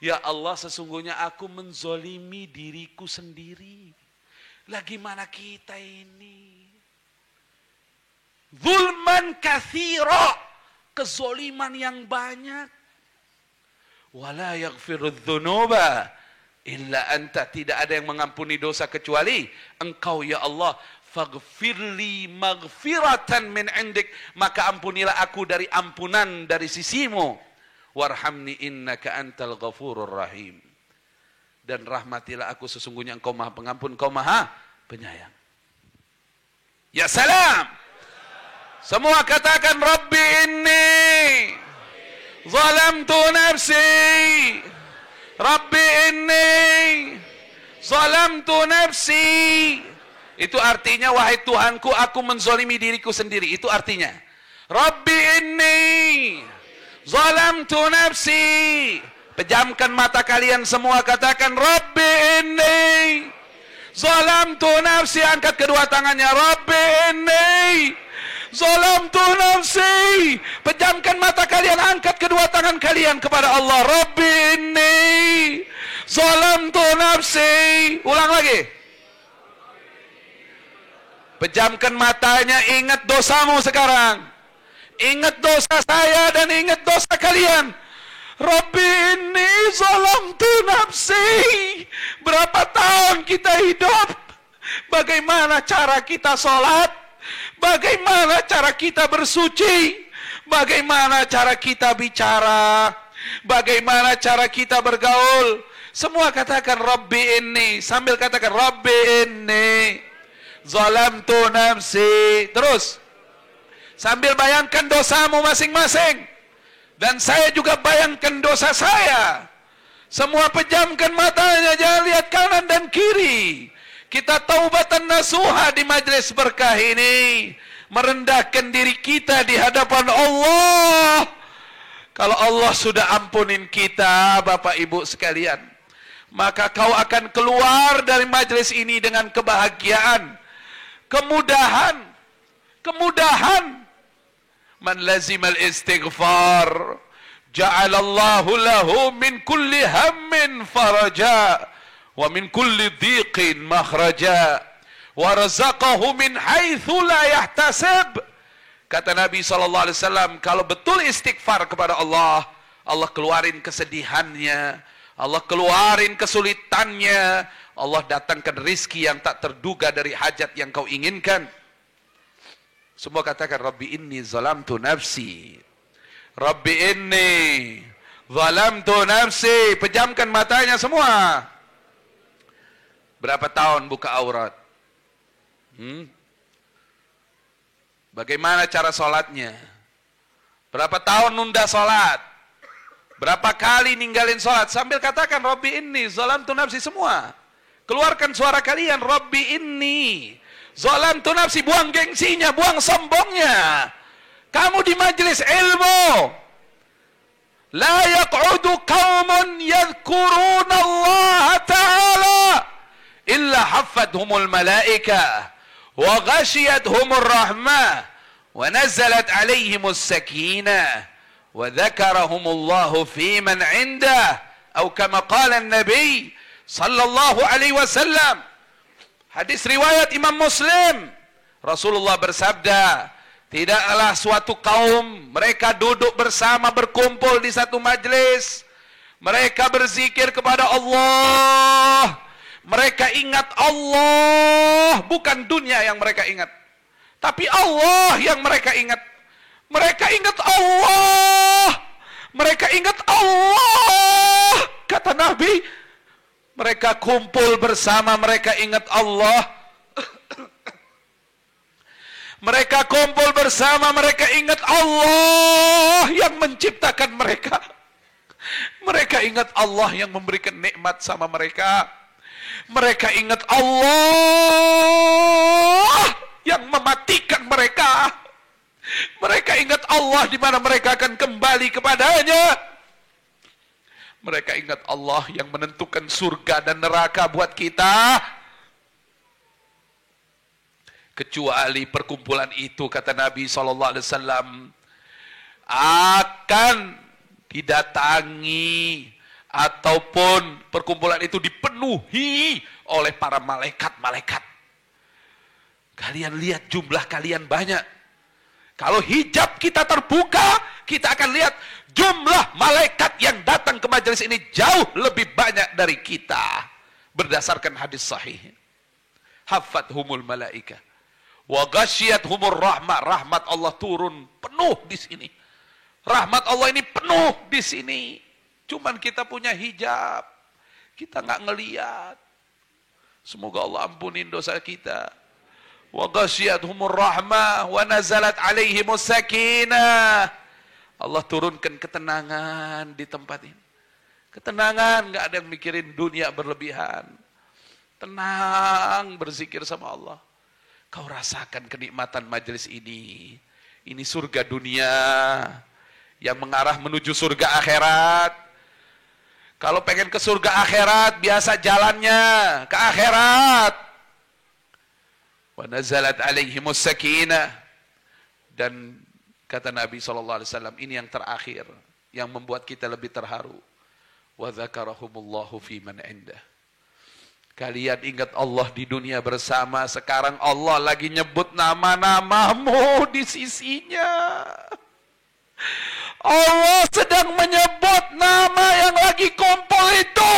Ya Allah, sesungguhnya aku menzolimi diriku sendiri. Lah gimana kita ini? Zulman katsira, kezoliman yang banyak. Wala yaghfirudz dzunuba illa anta, tidak ada yang mengampuni dosa kecuali Engkau ya Allah. Faghfirli maghfiratan min indik, maka ampunilah aku dari ampunan dari sisimu. Warhamni innaka antal ghafurur rahim, dan rahmatilah aku, sesungguhnya Engkau Maha Pengampun, Engkau Maha Penyayang. Ya salam. Semua katakan Rabbi inni zalamtu nafsi. Rabbi inni zalamtu nafsi. Itu artinya, wahai Tuhanku, aku menzolimi diriku sendiri. Itu artinya Rabbi inni zalamtu nafsi. Pejamkan mata kalian semua, katakan Rabbi inni zalamtu nafsi. Angkat kedua tangannya, Rabbi inni zalamtu nafsi. Pejamkan mata kalian, angkat kedua tangan kalian kepada Allah, Rabbi inni zalamtu nafsi. Ulang lagi. Pejamkan matanya, ingat dosamu sekarang. Ingat dosa saya dan ingat dosa kalian. Rabbi inni zalamtu nafsi. Berapa tahun kita hidup? Bagaimana cara kita sholat? Bagaimana cara kita bersuci? Bagaimana cara kita bicara? Bagaimana cara kita bergaul? Semua katakan Rabbi inni. Sambil katakan Rabbi inni zalamtu nafsi. Terus sambil bayangkan dosamu masing-masing. Dan saya juga bayangkan dosa saya. Semua pejamkan matanya, jangan lihat kanan dan kiri. Kita taubatan nasuha di majelis berkah ini. Merendahkan diri kita di hadapan Allah. Kalau Allah sudah ampunin kita, Bapak Ibu sekalian, maka kau akan keluar dari majelis ini dengan kebahagiaan, kemudahan. Man lazimal istighfar ja'alallahu lahu min kulli hammin faraja wa min kulli dhiqin makhraja wa razaqahu min haitsu la yahtasib. Kata Nabi SAW, kalau betul istighfar kepada Allah, Allah keluarin kesedihannya, Allah keluarin kesulitannya, Allah datangkan rizki yang tak terduga dari hajat yang kau inginkan. Semua katakan Rabbi inni zalamtu nafsi. Rabbi inni zalamtu nafsi. Pejamkan matanya semua. Berapa tahun buka aurat? Bagaimana cara sholatnya? Berapa tahun nunda sholat? Berapa kali ninggalin sholat? Sambil katakan Rabbi inni zalamtu nafsi semua. Keluarkan suara kalian, Rabbi inni zalamtu nafsi. Buang gengsinya, buang sombongnya. Kamu di majelis ilmu. La yaq'udu qaumun yadhkuruna Allah Ta'ala illa haffadhumul malaikah wa ghashiyathumur rahmah wa nazalat alaihimus sakinah wa dhakarahumullahu fi man 'indah atau kama qala an-nabi sallallahu alaihi wasallam. Hadis riwayat Imam Muslim. Rasulullah bersabda, tidaklah suatu kaum mereka duduk bersama berkumpul di satu majlis, mereka berzikir kepada Allah, Mereka ingat Allah, bukan dunia yang mereka ingat. Tapi Allah yang mereka ingat. Mereka ingat Allah. Mereka ingat Allah. Kata Nabi, mereka kumpul bersama, mereka ingat Allah. Mereka kumpul bersama, mereka ingat Allah yang menciptakan mereka. Mereka ingat Allah yang memberikan nikmat sama mereka. Mereka ingat Allah yang mematikan mereka. Mereka ingat Allah di mana mereka akan kembali kepadanya. Mereka ingat Allah yang menentukan surga dan neraka buat kita. Kecuali perkumpulan itu, kata Nabi SAW, akan didatangi ataupun perkumpulan itu dipenuhi oleh para malaikat-malaikat. Kalian lihat jumlah kalian banyak. Kalau hijab kita terbuka, kita akan lihat jumlah malaikat yang datang ke majelis ini jauh lebih banyak dari kita. Berdasarkan hadis sahih. Hafathumul malaika wa ghasyiyathumur rahmah. Rahmat Allah turun penuh di sini. Rahmat Allah ini penuh di sini. Cuman kita punya hijab, kita nggak ngelihat. Semoga Allah ampunin dosa kita. Wa ghasyiyathumur rahmah wa nazalat alaihimus sakinah. Allah turunkan ketenangan di tempat ini. Ketenangan, nggak ada yang mikirin dunia berlebihan. Tenang berzikir sama Allah. Kau rasakan kenikmatan majelis ini. Ini surga dunia yang mengarah menuju surga akhirat. Kalau pengen ke surga akhirat, biasa jalannya ke akhirat. Wa nazalat alaihimus sakinah. Dan kata Nabi SAW, ini yang terakhir, yang membuat kita lebih terharu. Wa dzakarahumullahu fi man indah. Kalian ingat Allah di dunia bersama, sekarang Allah lagi nyebut nama-namamu di sisinya. Allah sedang menyebut nama yang lagi kumpul itu.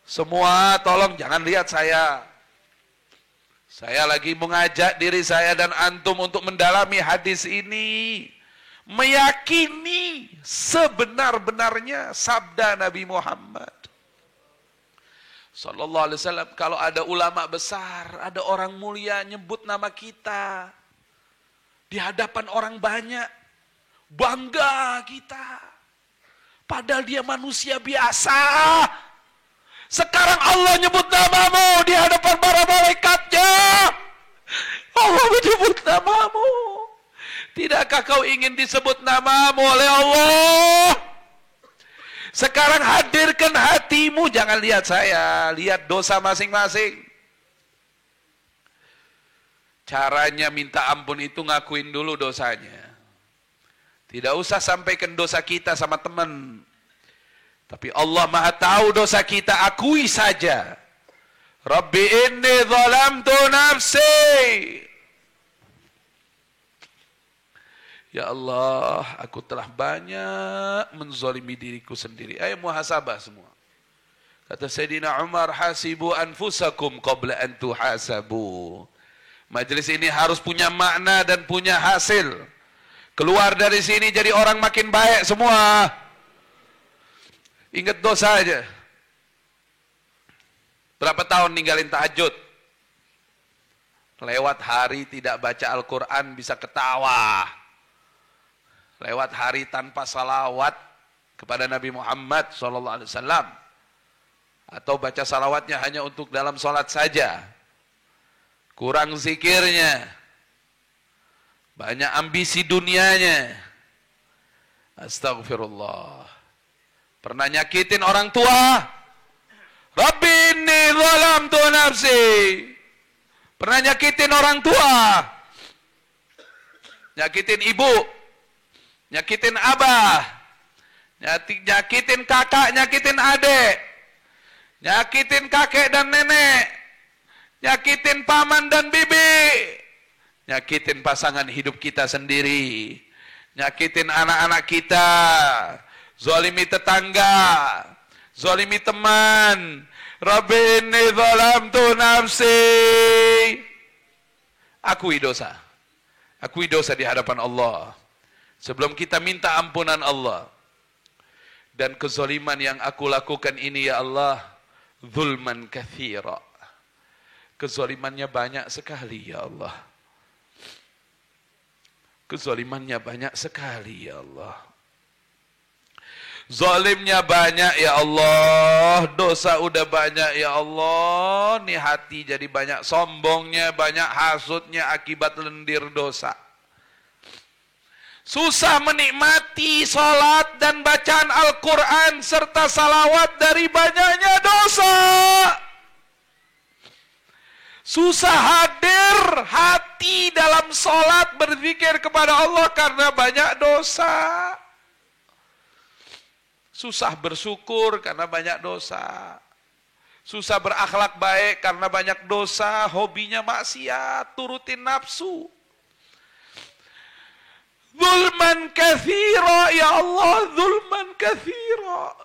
Semua tolong jangan lihat saya. Saya lagi mengajak diri saya dan antum untuk mendalami hadis ini. Meyakini sebenar-benarnya sabda Nabi Muhammad Sallallahu Alaihi Wasallam. Kalau ada ulama besar, ada orang mulia nyebut nama kita di hadapan orang banyak, bangga kita. Padahal dia manusia biasa. Sekarang Allah nyebut namamu di hadapan para malaikatnya. Allah menyebut namamu. Tidakkah kau ingin disebut namamu oleh Allah? Sekarang hadirkan hatimu, jangan lihat saya, lihat dosa masing-masing. Caranya minta ampun itu ngakuin dulu dosanya. Tidak usah sampaikan dosa kita sama teman. Tapi Allah Maha tahu dosa kita, akui saja. Rabbi inni zalamtu nafsi. Ya Allah, aku telah banyak menzalimi diriku sendiri. Ayo muhasabah semua. Kata Sayyidina Umar, hasibu anfusakum qabla an tuhasabu. Majelis ini harus punya makna dan punya hasil. Keluar dari sini jadi orang makin baik semua. Ingat dosa aja. Berapa tahun ninggalin tahajud? Lewat hari tidak baca Al-Quran bisa ketawa. Lewat hari tanpa salawat kepada Nabi Muhammad SAW. Atau baca salawatnya hanya untuk dalam sholat saja. Kurang zikirnya. Banyak ambisi dunianya. Astagfirullah. Pernah nyakitin orang tua? Rabbi inni zalamtu nafsi. Pernah nyakitin orang tua? Nyakitin ibu? Nyakitin abah, nyakitin kakak, nyakitin adik, nyakitin kakek dan nenek, nyakitin paman dan bibi, nyakitin pasangan hidup kita sendiri, nyakitin anak-anak kita, zalimi tetangga, zalimi teman. Rabbi inni zalamtu nafsi. Akui dosa. Akui dosa di hadapan Allah. Sebelum kita minta ampunan Allah. Dan kezaliman yang aku lakukan ini ya Allah, zulman katsira. Kezalimannya banyak sekali ya Allah. Kezalimannya banyak sekali ya Allah. Zalimnya banyak ya Allah, dosa udah banyak ya Allah, nih hati jadi banyak sombongnya, banyak hasutnya akibat lendir dosa. Susah menikmati salat dan bacaan Al-Quran serta salawat dari banyaknya dosa. Susah hadir hati dalam salat berzikir kepada Allah karena banyak dosa. Susah bersyukur karena banyak dosa. Susah berakhlak baik karena banyak dosa. Hobinya maksiat, turutin nafsu. Zulman katsira ya Allah, zulman katsira.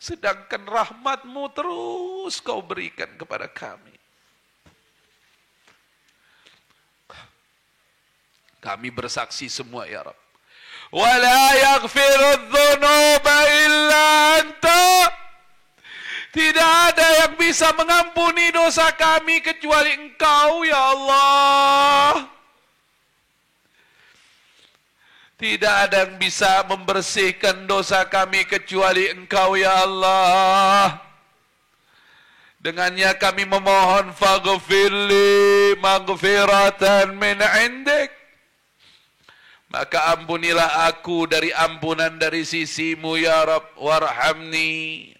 Sedangkan rahmat-Mu terus Kau berikan kepada kami. Kami bersaksi semua ya Rabb. وَلَا يَغْفِرُ الذُّنُوبَ إِلَّا أَنْتَ. Tidak ada yang bisa mengampuni dosa kami kecuali Engkau ya Allah. Tidak ada yang bisa membersihkan dosa kami kecuali Engkau ya Allah. Dengannya kami memohon faghfirli maghfiratan min indik. Maka ampunilah aku dari ampunan dari sisi-Mu ya Rabb, warhamni.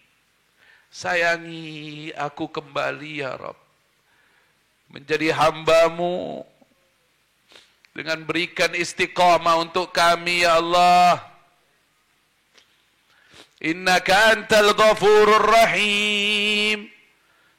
Sayangi aku kembali ya Rabb. Menjadi hamba-Mu. Dengan berikan istiqamah untuk kami ya Allah. Innaka antal ghafurur rahim.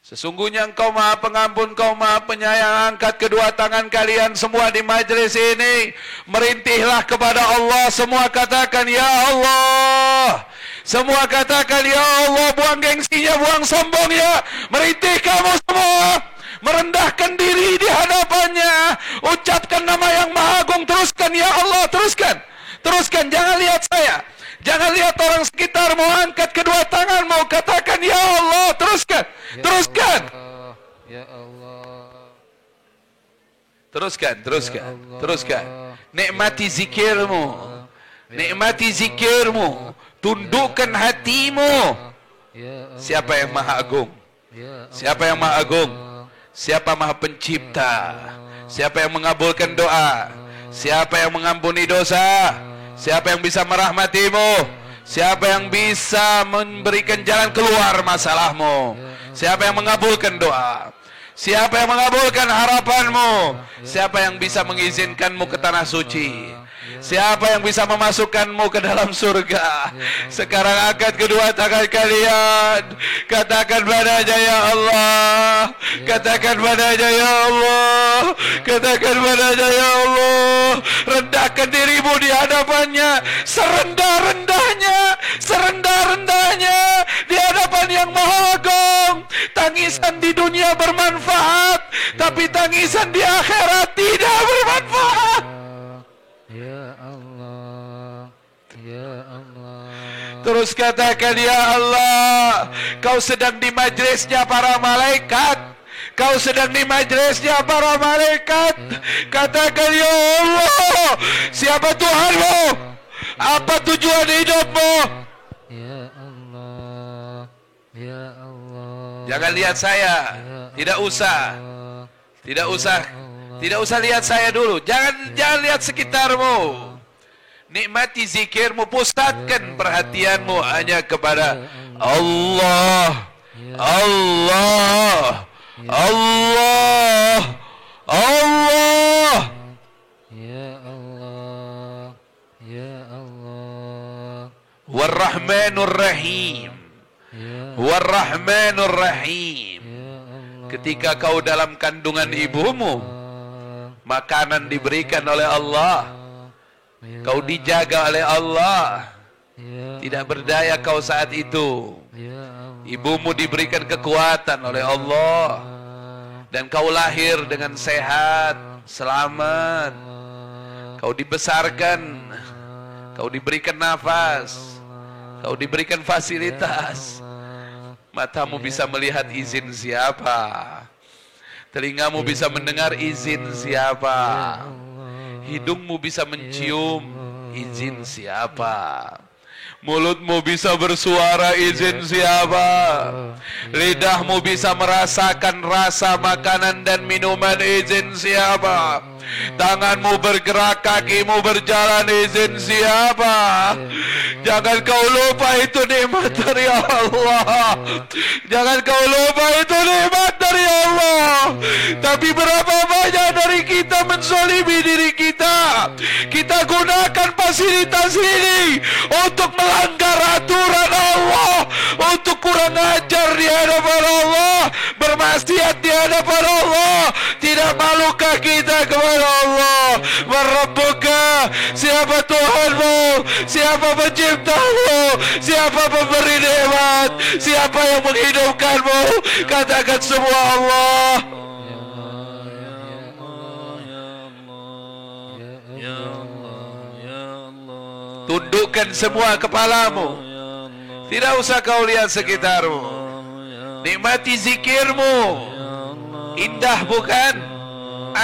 Sesungguhnya Engkau Maha Pengampun, Engkau Maha Penyayang. Angkat kedua tangan kalian semua di majelis ini. Merintihlah kepada Allah. Semua katakan, Ya Allah. Semua katakan, Ya Allah. Buang gengsinya, buang sombongnya. Merintih kamu semua. Merendahkan diri di hadapannya. Ucapkan nama yang Maha Agung. Teruskan, Ya Allah. Teruskan. Teruskan, jangan lihat saya. Jangan lihat orang sekitar, mau angkat kedua tangan, mau katakan ya Allah, teruskan, ya teruskan. Allah, ya Allah. Teruskan, teruskan, ya Allah, teruskan. Nikmati ya zikirmu, ya nikmati zikirmu, tundukkan hatimu. Ya siapa yang Maha Agung? Ya siapa yang Maha Agung? Siapa Maha Pencipta? Siapa yang mengabulkan doa? Siapa yang mengampuni dosa? Siapa yang bisa merahmatimu? Siapa yang bisa memberikan jalan keluar masalahmu? Siapa yang mengabulkan doa? Siapa yang mengabulkan harapanmu? Siapa yang bisa mengizinkanmu ke tanah suci? Siapa yang bisa memasukkanmu ke dalam surga? Sekarang angkat kedua tangan kalian. Katakan padanya ya Allah. Katakan padanya ya Allah. Katakan padanya ya Allah. Rendahkan dirimu di hadapannya. Serendah-rendahnya. Serendah-rendahnya. Di hadapan yang Maha Agung. Tangisan di dunia bermanfaat. Tapi tangisan di akhirat tidak bermanfaat. Ya Allah, Ya Allah. Terus katakan ya Allah, Kau sedang di majlisnya para malaikat. Kau sedang di majlisnya para malaikat. Katakan ya Allah, siapa Tuhanmu? Apa tujuan hidupmu? Ya Allah, Ya Allah. Jangan lihat saya, tidak usah. Tidak usah. Tidak usah lihat saya dulu. Jangan lihat sekitarmu. Nikmati zikirmu. Pusatkan perhatianmu hanya kepada Allah. Allah. Allah. Allah. Ya Allah. Ya Allah. War-Rahmanur Rahim. War-Rahmanur Rahim. Ketika kau dalam kandungan ibumu, makanan diberikan oleh Allah, kau dijaga oleh Allah, Tidak berdaya kau saat itu. Ibumu diberikan kekuatan oleh Allah, dan kau lahir dengan sehat, selamat. Kau dibesarkan, kau diberikan nafas, kau diberikan fasilitas. Matamu bisa melihat izin siapa, telingamu bisa mendengar izin siapa, hidungmu bisa mencium izin siapa, mulutmu bisa bersuara izin siapa, lidahmu bisa merasakan rasa makanan dan minuman izin siapa, tanganmu bergerak, kakimu berjalan izin siapa. Jangan kau lupa itu nikmat dari Allah. Jangan kau lupa itu nikmat dari Allah. Tapi berapa banyak dari kita menzalimi diri kita. Kita gunakan fasilitas ini untuk melanggar aturan Allah, untuk kurang ajar di hadapan Allah, bermaksiat di hadapan Allah. Tidak malukah kita kepada Allah? Rabbuka, siapa Tuhanmu? Siapa penciptamu? Siapa pemberi nikmat? Siapa yang menghidupkanmu? Katakan semua Allah. Tundukkan semua kepalamu. Tidak usah kau lihat sekitarmu. Nikmati zikirmu. Indah bukan?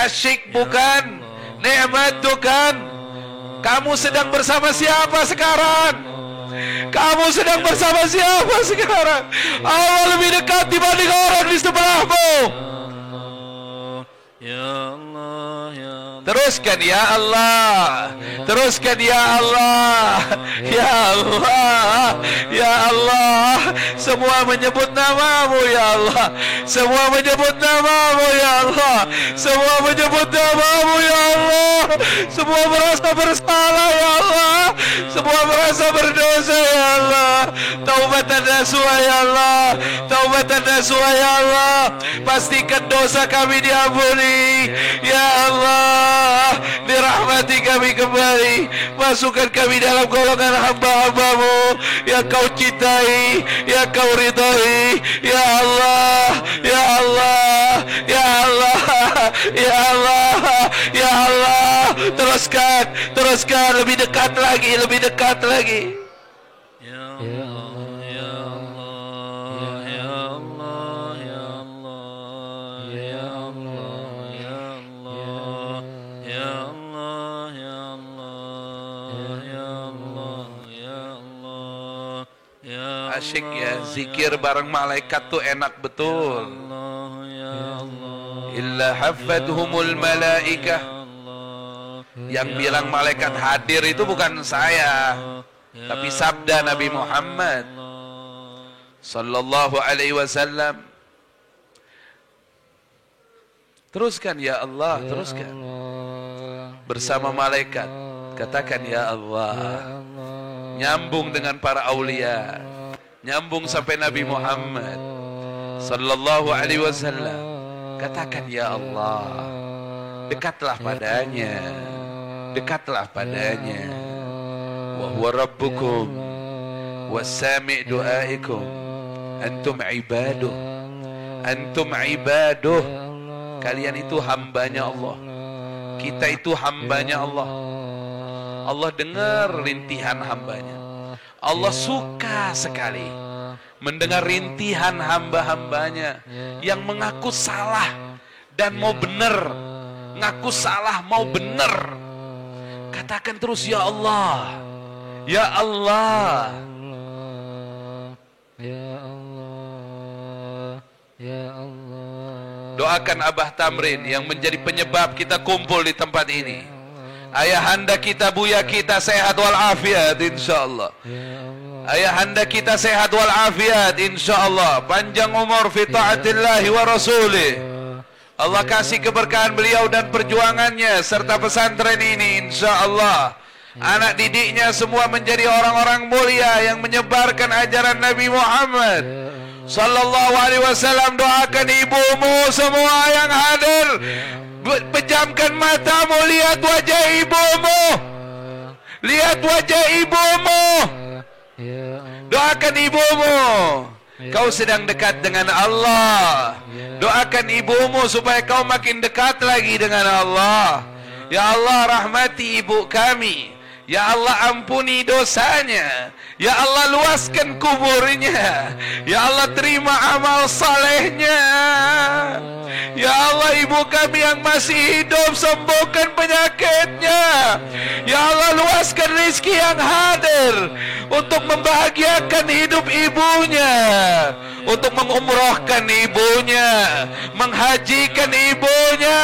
Asyik bukan? Nikmat bukan? Kamu sedang bersama siapa sekarang? Kamu sedang bersama siapa sekarang? Allah lebih dekat dibanding orang di sebelahmu. Teruskan ya Allah. Teruskan ya Allah. Ya Allah. Ya Allah. Semua menyebut namamu ya Allah. Semua menyebut namamu ya Allah. Semua menyebut namamu ya Allah. Semua merasa bersalah ya Allah. Semua merasa berdosa ya Allah. Taubatan nasuha ya Allah. Taubatan nasuha ya Allah. Pastikan dosa kami diampuni ya Allah. Dirahmati kami kembali. Masukkan kami dalam golongan hamba-hambamu yang kau cintai, yang kau ridhai ya Allah. Ya Allah. Ya Allah. Ya Allah. Ya Allah. Teruskan. Teruskan. Lebih dekat lagi. Lebih dekat lagi. Ya Allah. Ya Allah. Ya Allah. Ya Allah. Ya Allah. Ya Allah. Ya Allah. Ya Allah. Ya Allah. Ya Allah. Ya Allah. Asyik ya, zikir bareng malaikat tuh enak betul. Illa haffathumul malaikah. Yang bilang malaikat hadir itu bukan saya, tapi sabda Nabi Muhammad sallallahu alaihi wasallam. Teruskan ya Allah, teruskan. Bersama malaikat katakan ya Allah. Nyambung dengan para aulia, nyambung sampai Nabi Muhammad sallallahu alaihi wasallam. Katakan ya Allah. Dekatlah padanya. Dekatlah padanya. Wa huwa rabbukum was-sami' du'aikum. Antum ibaduh. Antum ibaduh. Kalian itu hambanya Allah. Kita itu hambanya Allah. Allah dengar rintihan hambanya. Allah suka sekali mendengar rintihan hamba-hambanya yang mengaku salah dan mau benar. Ngaku salah mau benar. Katakan terus ya Allah. Ya Allah. Ya Allah. Ya Allah. Doakan Abah Tamrin yang menjadi penyebab kita kumpul di tempat ini. Ayahanda kita, buya kita sehat walafiat insyaallah. Ayahanda kita sehat walafiat insyaallah. Panjang umur fi taatillahi wa rasulih. Allah kasih keberkahan beliau dan perjuangannya serta pesantren ini insyaallah. Anak didiknya semua menjadi orang-orang mulia yang menyebarkan ajaran Nabi Muhammad sallallahu alaihi wasallam. Doakan ibumu semua yang hadir. Pejamkan matamu, lihat wajah ibumu. Lihat wajah ibumu. Doakan ibumu. Kau sedang dekat dengan Allah. Doakan ibumu supaya kau makin dekat lagi dengan Allah. Ya Allah, rahmati ibu kami. Ya Allah, ampuni dosanya. Ya Allah, luaskan kuburnya. Ya Allah, terima amal salehnya. Ya Allah, ibu kami yang masih hidup, sembuhkan penyakitnya. Ya Allah, luaskan rezeki yang hadir untuk membahagiakan hidup ibunya, untuk mengumrohkan ibunya, menghajikan ibunya,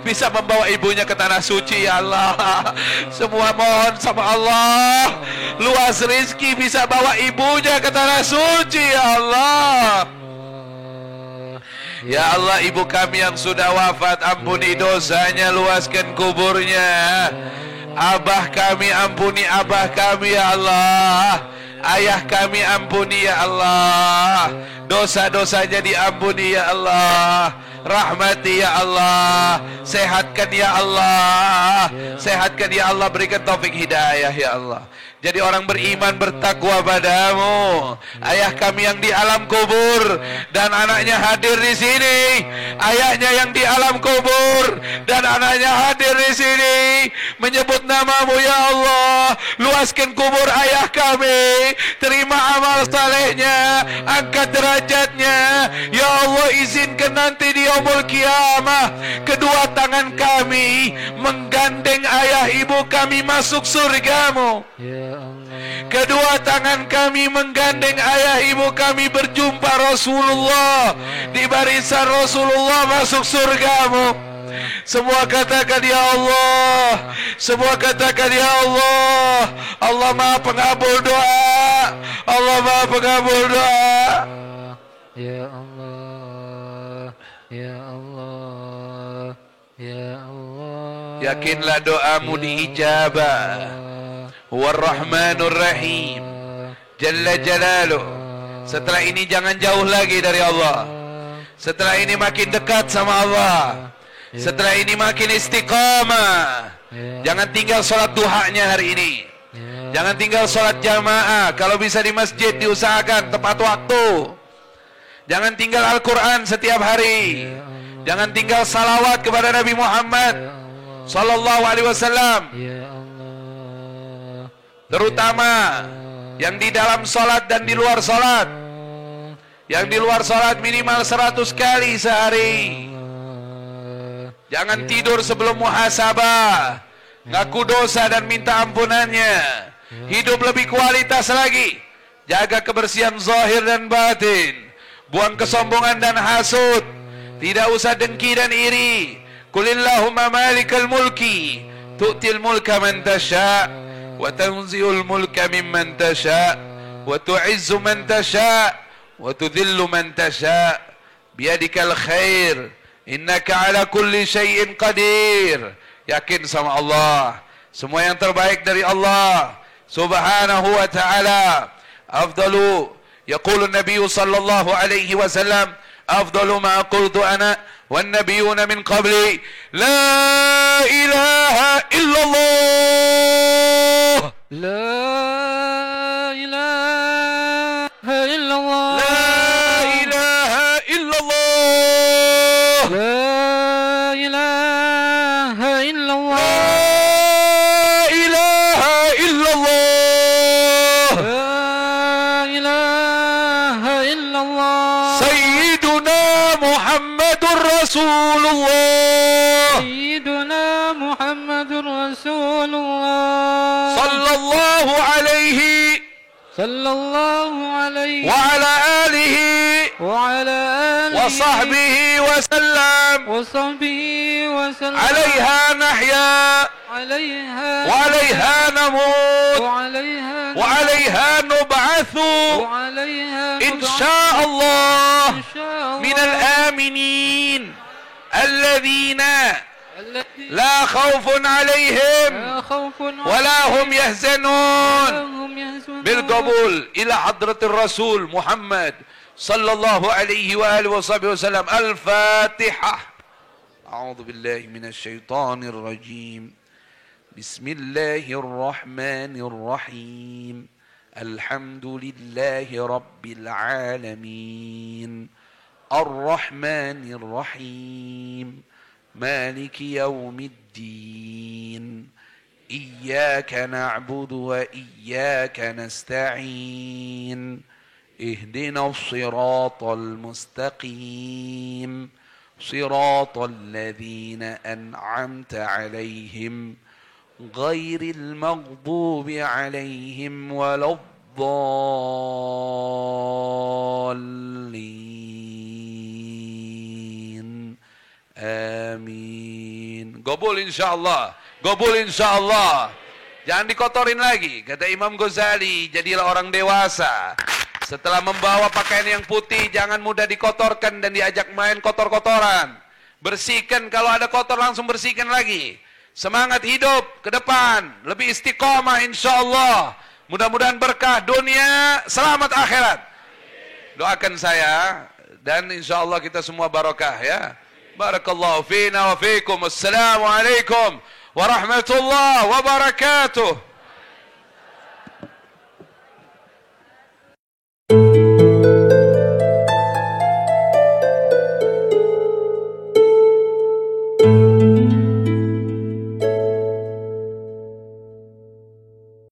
bisa membawa ibunya ke tanah suci. Ya Allah, semua mohon sama Allah, luas rezeki bisa bawa ibunya ke tanah suci. Ya Allah, ya Allah, ibu kami yang sudah wafat, ampuni dosanya, luaskan kuburnya. Abah kami, ampuni abah kami. Ya Allah, ayah kami, ampuni. Ya Allah, dosa-dosanya diampuni. Ya Allah, rahmati. Ya Allah, sehatkan. Ya Allah, sehatkan. Ya Allah, berikan taufik hidayah. Ya Allah, jadi orang beriman, bertakwa padamu. Ayah kami yang di alam kubur dan anaknya hadir di sini. Ayahnya yang di alam kubur dan anaknya hadir di sini, menyebut namamu. Ya Allah, luaskan kubur ayah kami, terima amal salehnya, angkat derajatnya. Ya Allah, izinkan nanti di yaumul qiyamah kedua tangan kami menggandeng ayah ibu kami masuk surgamu. Kedua tangan kami menggandeng ayah ibu kami berjumpa Rasulullah, di barisan Rasulullah masuk surgamu. Semua katakan ya Allah, semua katakan ya Allah. Allah Maha Pengabul doa, Allah Maha Pengabul doa. Ya Allah, ya Allah, ya Allah. Yakinlah doamu diijabah. War-Rahmanur Rahim Jalla Jalaluh. Setelah ini jangan jauh lagi dari Allah. Setelah ini makin dekat sama Allah. Setelah ini makin istiqamah. Jangan tinggal sholat duhanya hari ini. Jangan tinggal sholat jamaah. Kalau bisa di masjid diusahakan tepat waktu. Jangan tinggal Al-Quran setiap hari. Jangan tinggal salawat kepada Nabi Muhammad Sallallahu Alaihi Wasallam, terutama yang di dalam sholat dan di luar sholat. Yang di luar sholat minimal 100 kali sehari. Jangan tidur sebelum muhasabah, ngaku dosa dan minta ampunannya. Hidup lebih kualitas lagi. Jaga kebersihan zahir dan batin. Buang kesombongan dan hasud. Tidak usah dengki dan iri. Qulillahumma malikal mulki tu'til mulka man tasha' wa tanzi'ul mulka mimman tasha' wa tu'izzu man tasha' wa tudhillu man tasha' biyadikal khair innaka ala kulli syai'in qadir. Yakin sama Allah, semua yang terbaik dari Allah subhanahu wa ta'ala. Afdalu yaqulu Nabi sallallahu alaihi wasallam, afdalu ma qultu ana wan nabiyuna min qabli, la ilaha illallah, La ilaha illallah, la ilaha illallah, La ilaha illallah, la ilaha illallah, La ilaha illallah. Sayyiduna Muhammadur Rasulullah Sayyiduna Muhammadur Rasulullah sallallahu alaihi sallallahu alaihi wa ala alihi wa ala alihi wa sahbihi wa sallam. wa sahbihi wa sallam. عليها نحيا عليها وعليها نموت وعليها وعليها نبعث وعليها إن شاء الله إن شاء الله من الآمنين الذين التي لا خوف عليهم لا خوف ولا هم يحزنون. هم يحزنون. بالقبول إلى حضرة الرسول محمد صلى الله عليه وآله وصحبه وسلم. الفاتحة. أعوذ بالله من الشيطان الرجيم. بسم الله الرحمن الرحيم. Alhamdulillahi Rabbil Alamin. Ar-Rahmanir Rahim. Maliki Yawmiddin. Iyyaka na'budu wa iyyaka nasta'in. Ihdinas siratal mustaqim. Siratal ladzina an'amta 'alaihim ghairil maghdubi 'alaihim waladdallin. Amin. Gobul insyaallah. Gobul insyaallah. Jangan dikotorin lagi. Kata Imam Ghazali, jadilah orang dewasa. Setelah membawa pakaian yang putih, jangan mudah dikotorkan dan diajak main kotor-kotoran. Bersihkan, kalau ada kotor langsung bersihkan lagi. Semangat hidup ke depan, lebih istiqomah insyaallah. Mudah-mudahan berkah dunia, selamat akhirat. Doakan saya dan insyaallah kita semua barakah ya. Barakallahu fina wa fikum. Assalamualaikum warahmatullahi wabarakatuh.